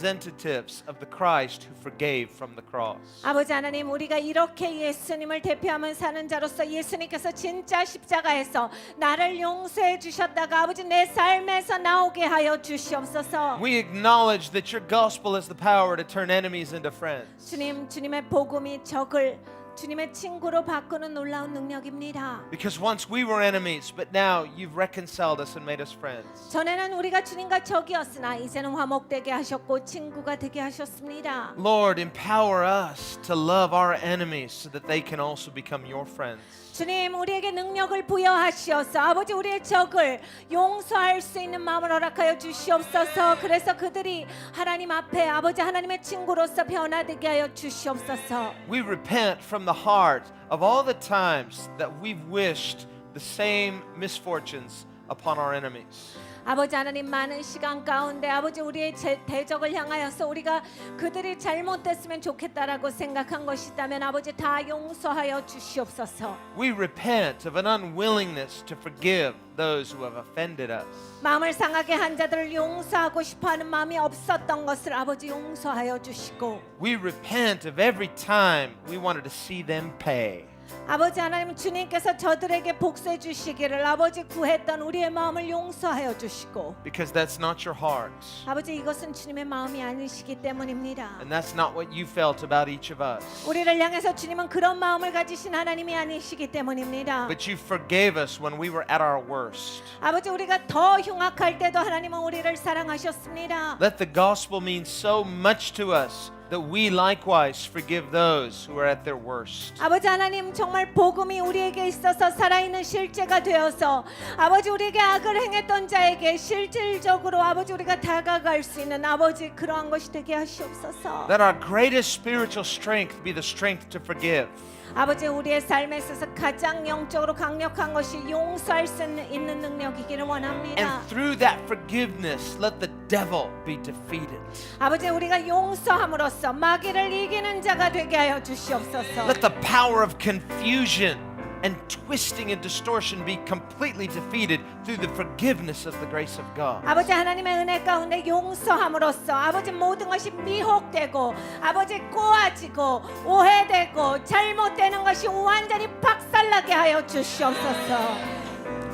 representatives of the Christ who forgave from the cross. 아버지 하나님 우리가 이렇게 예수님을 대표하며 사는 자로서 예수님께서 진짜 십자가에서 나를 용서해 주셨다가 아버지 내 삶에서 나오게 하여 주시옵소서. We acknowledge that your gospel has the power to turn enemies into friends. 주님의 복음이 적을 주님의 친구로 바꾸는 놀라운 능력입니다. Because once we were enemies, but now you've reconciled us and made us friends. 전에는 우리가 주님과 적이었으나 이제는 화목되게 하셨고 친구가 되게 하셨습니다. Lord, empower us to love our enemies so that they can also become your friends. 주님 우리에게 능력을 부여하시어서 아버지 우리의 적을 용서할 수 있는 마음을 허락하여 주시옵소서. 그래서 그들이 하나님 앞에 아버지 하나님의 친구로서 변화되게 하여 주시옵소서. We repent from the heart of all the times that we've wished the same misfortunes upon our enemies. 아버지 하나님 많은 시간 가운데 아버지 우리의 대적을 향하여서 우리가 그들이 잘못됐으면 좋겠다라고 생각한 것이 있다면 아버지 다 용서하여 주시옵소서. We repent of an unwillingness to forgive those who have offended us. 마음을 상하게 한 자들을 용서하고 싶어하는 마음이 없었던 것을 아버지 용서하여 주시고 We repent of every time we wanted to see them pay. 아버지 하나님 주님께서 저들에게 복수해 주시기를 아버지 구했던 우리의 마음을 용서하여 주시고 because that's not your heart. 아버지 이것은 주님의 마음이 아니시기 때문입니다. And that's not what you felt about each of us. 우리를 향해서 주님은 그런 마음을 가지신 하나님이 아니시기 때문입니다. But you forgave us when we were at our worst. 아버지 우리가 더 흉악할 때도 하나님은 우리를 사랑하셨습니다. Let the gospel mean so much to us that we likewise forgive those who are at their worst. 아버지 하나님 정말 복음이 우리에게 있어서 살아있는 실제가 되어서 아버지 우리에게 악을 행했던 자에게 실질적으로 아버지 우리가 다가갈 수 있는 아버지 그러한 것이 되게 하시옵소서. Let our greatest spiritual strength be the strength to forgive. 아버지 우리의 삶에 있어서 가장 영적으로 강력한 것이 용서할 수 있는 능력이기를 원합니다. And through that forgiveness, let the devil be defeated. 아버지 우리가 용서함으로써 마귀를 이기는 자가 되게 하여 주시옵소서. Let the power of confusion and twisting and distortion be completely defeated through the forgiveness of the grace of God. 아버지 하나님의 은혜 가운데 용서함으로써 아버지 모든 것이 미혹되고 아버지 꼬아지고 오해되고 잘못되는 것이 완전히 박살나게 하여 주시옵소서.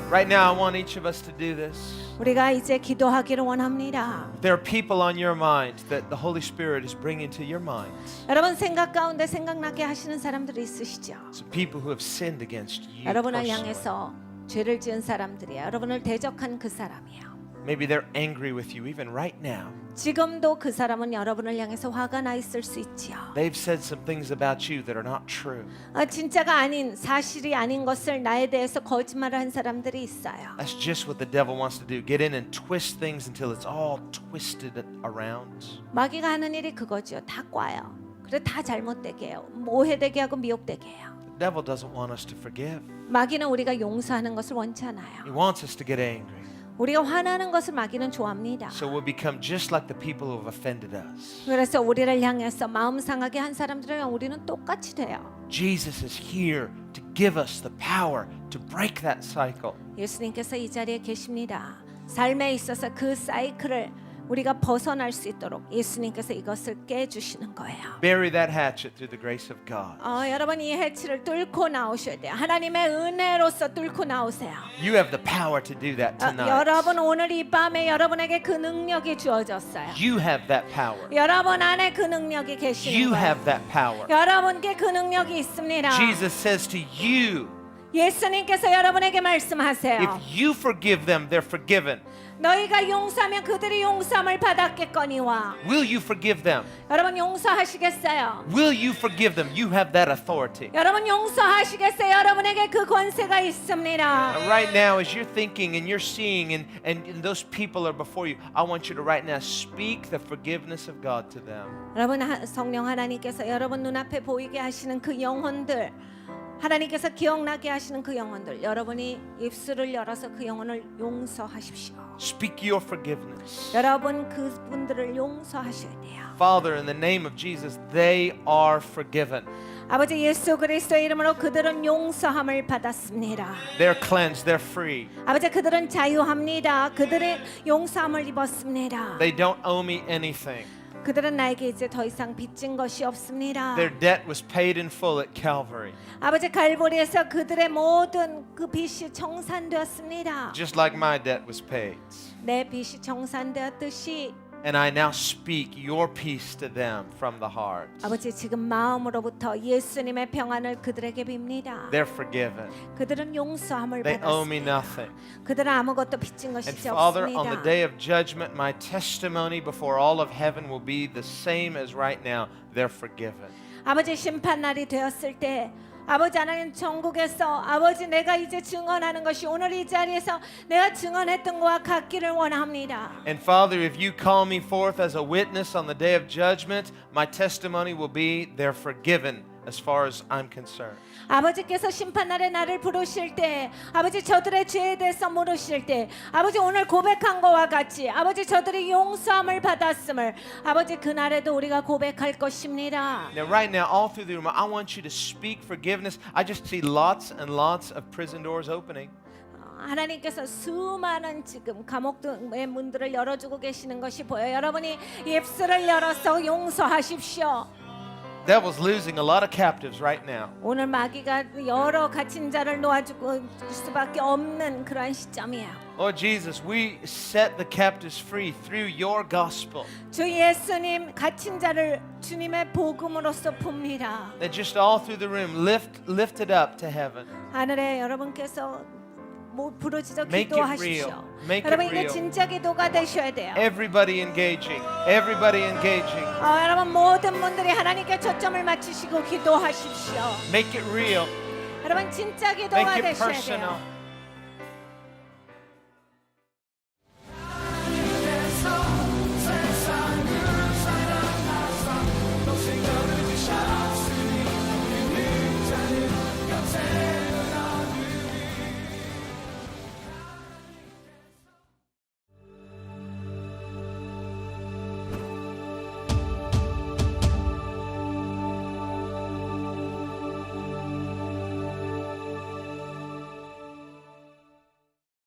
Right now, I want each of us to do this. 우리가 이제 기도하기를 원합니다. There are people on your mind that the Holy Spirit is bringing to your minds. 여러분 생각 가운데 생각나게 하시는 사람들이 있으시죠? Some people who have sinned against you 여러분을 personally. 향해서 죄를 지은 사람들이야. 여러분을 대적한 그 사람이야. Maybe they're angry with you even right now. 지금도 그 사람은 여러분을 향해서 화가 나 있을 수 있지요. They've said some things about you that are not true. 진짜가 아닌 사실이 아닌 것을 나에 대해서 거짓말을 한 사람들이 있어요. That's just what the devil wants to do. Get in and twist things until it's all twisted around. 마귀가 하는 일이 그거죠. 다 꽈요. 그래 다 잘못되게 해요. 오해되게 하고 미혹되게 해요. The devil doesn't want us to forgive. 마귀는 우리가 용서하는 것을 원치 않아요. He wants us to get angry. 우리가 화나는 것을 마귀는 좋아합니다. So we'll become just like the people who have offended us. 그래서 우리를 향해서 마음 상하게 한 사람들이랑 우리는 똑같이 돼요. Jesus is here to give us the power to break that cycle. 예수님께서 이 자리에 계십니다. 삶에 있어서 그 사이클을 우리가 벗어날 수 있도록 예수님께서 이것을 깨주시는 거예요. Bury that hatchet through the grace of God. 여러분 이 해치를 뚫고 나오셔야 돼요. 하나님의 은혜로서 뚫고 나오세요. You have the power to do that tonight. 여러분 오늘 이 밤에 여러분에게 그 능력이 주어졌어요. You have that power. 여러분 안에 그 능력이 계시는 You 거예요. have that power. 여러분께 그 능력이 있습니다. Jesus says to you, 예수님께서 여러분에게 말씀하세요. if you forgive them, they're forgiven. 너희가 용서하면 그들이 용서함을 받았겠거니와. Will you forgive them? 여러분 용서하시겠어요? Will you forgive them? You have that authority. 여러분 용서하시겠어요? 여러분에게 그 권세가 있습니다. Right now, as you're thinking and you're seeing and those people are before you, I want you to right now speak the forgiveness of God to them. 여러분 성령 하나님께서 여러분 눈앞에 보이게 하시는 그 영혼들 하나님께서 기억나게 하시는 그 영혼들 여러분이 입술을 열어서 그 영혼을 용서하십시오. Speak your forgiveness. 여러분 그분들을 용서하셔야 돼요. Father, in the name of Jesus, they are forgiven. 아버지 예수 그리스도의 이름으로 그들은 용서함을 받았습니다. They're cleansed. They're free. 아버지 그들은 자유합니다. 그들은 용서함을 입었습니다. They don't owe me anything. 그들은 나에게 이제 더 이상 빚진 것이 없습니다. Their debt was paid in full at Calvary. 아버지 갈보리에서 그들의 모든 그 빚이 청산되었습니다. Just like my debt was paid. 내 빚이 청산되었듯이 And I now speak your peace to them from the heart. 아버지 지금 마음으로부터 예수님의 평안을 그들에게 빕니다. They're forgiven. 그들은 용서함을 They owe me 받았습니다. nothing. 그들은 아무것도 빚진 And 것이 Father, on the 없습니다. day of judgment, my testimony before all of heaven will be the same as right now. They're forgiven. 아버지 심판 날이 되었을 때 아버지 하나님 천국에서 아버지 내가 이제 증언하는 것이 오늘 이 자리에서 내가 증언했던 것과 같기를 원합니다. And Father, if you call me forth as a witness on the day of judgment, my testimony will be they're forgiven as far as I'm concerned. 아버지께서 심판날에 나를 부르실 때 아버지 저들의 죄에 대해서 물으실 때 아버지 오늘 고백한 것과 같이 아버지 저들이 용서함을 받았음을 아버지 그날에도 우리가 고백할 것입니다. Now, right now, all through the room, I want you to speak forgiveness. I just see lots and lots of prison doors opening. 하나님께서 수많은 지금 감옥의 문들을 열어주고 계시는 것이 보여. 여러분이 입술을 열어서 용서하십시오. Devil's losing a lot of captives right now. 오늘 마귀가 여러 갇힌 자를 놓아주고 수밖에 없는 그러한 시점이에요. Lord Jesus, we set the captives free through your gospel. 주 예수님 갇힌 자를 주님의 복음으로써 풉니다. That just all through the room lift it up to heaven. 하늘에 여러분께서 부르짖어 Make it 기도하십시오. real. Make it 여러분 이게 real. 진짜 기도가 되셔야 돼요. Everybody engaging. Everybody engaging. 여러분 모든 분들이 하나님께 초점을 맞추시고 기도하십시오. Make it real. 여러분 진짜 기도가 Make it 되셔야 personal. 돼요.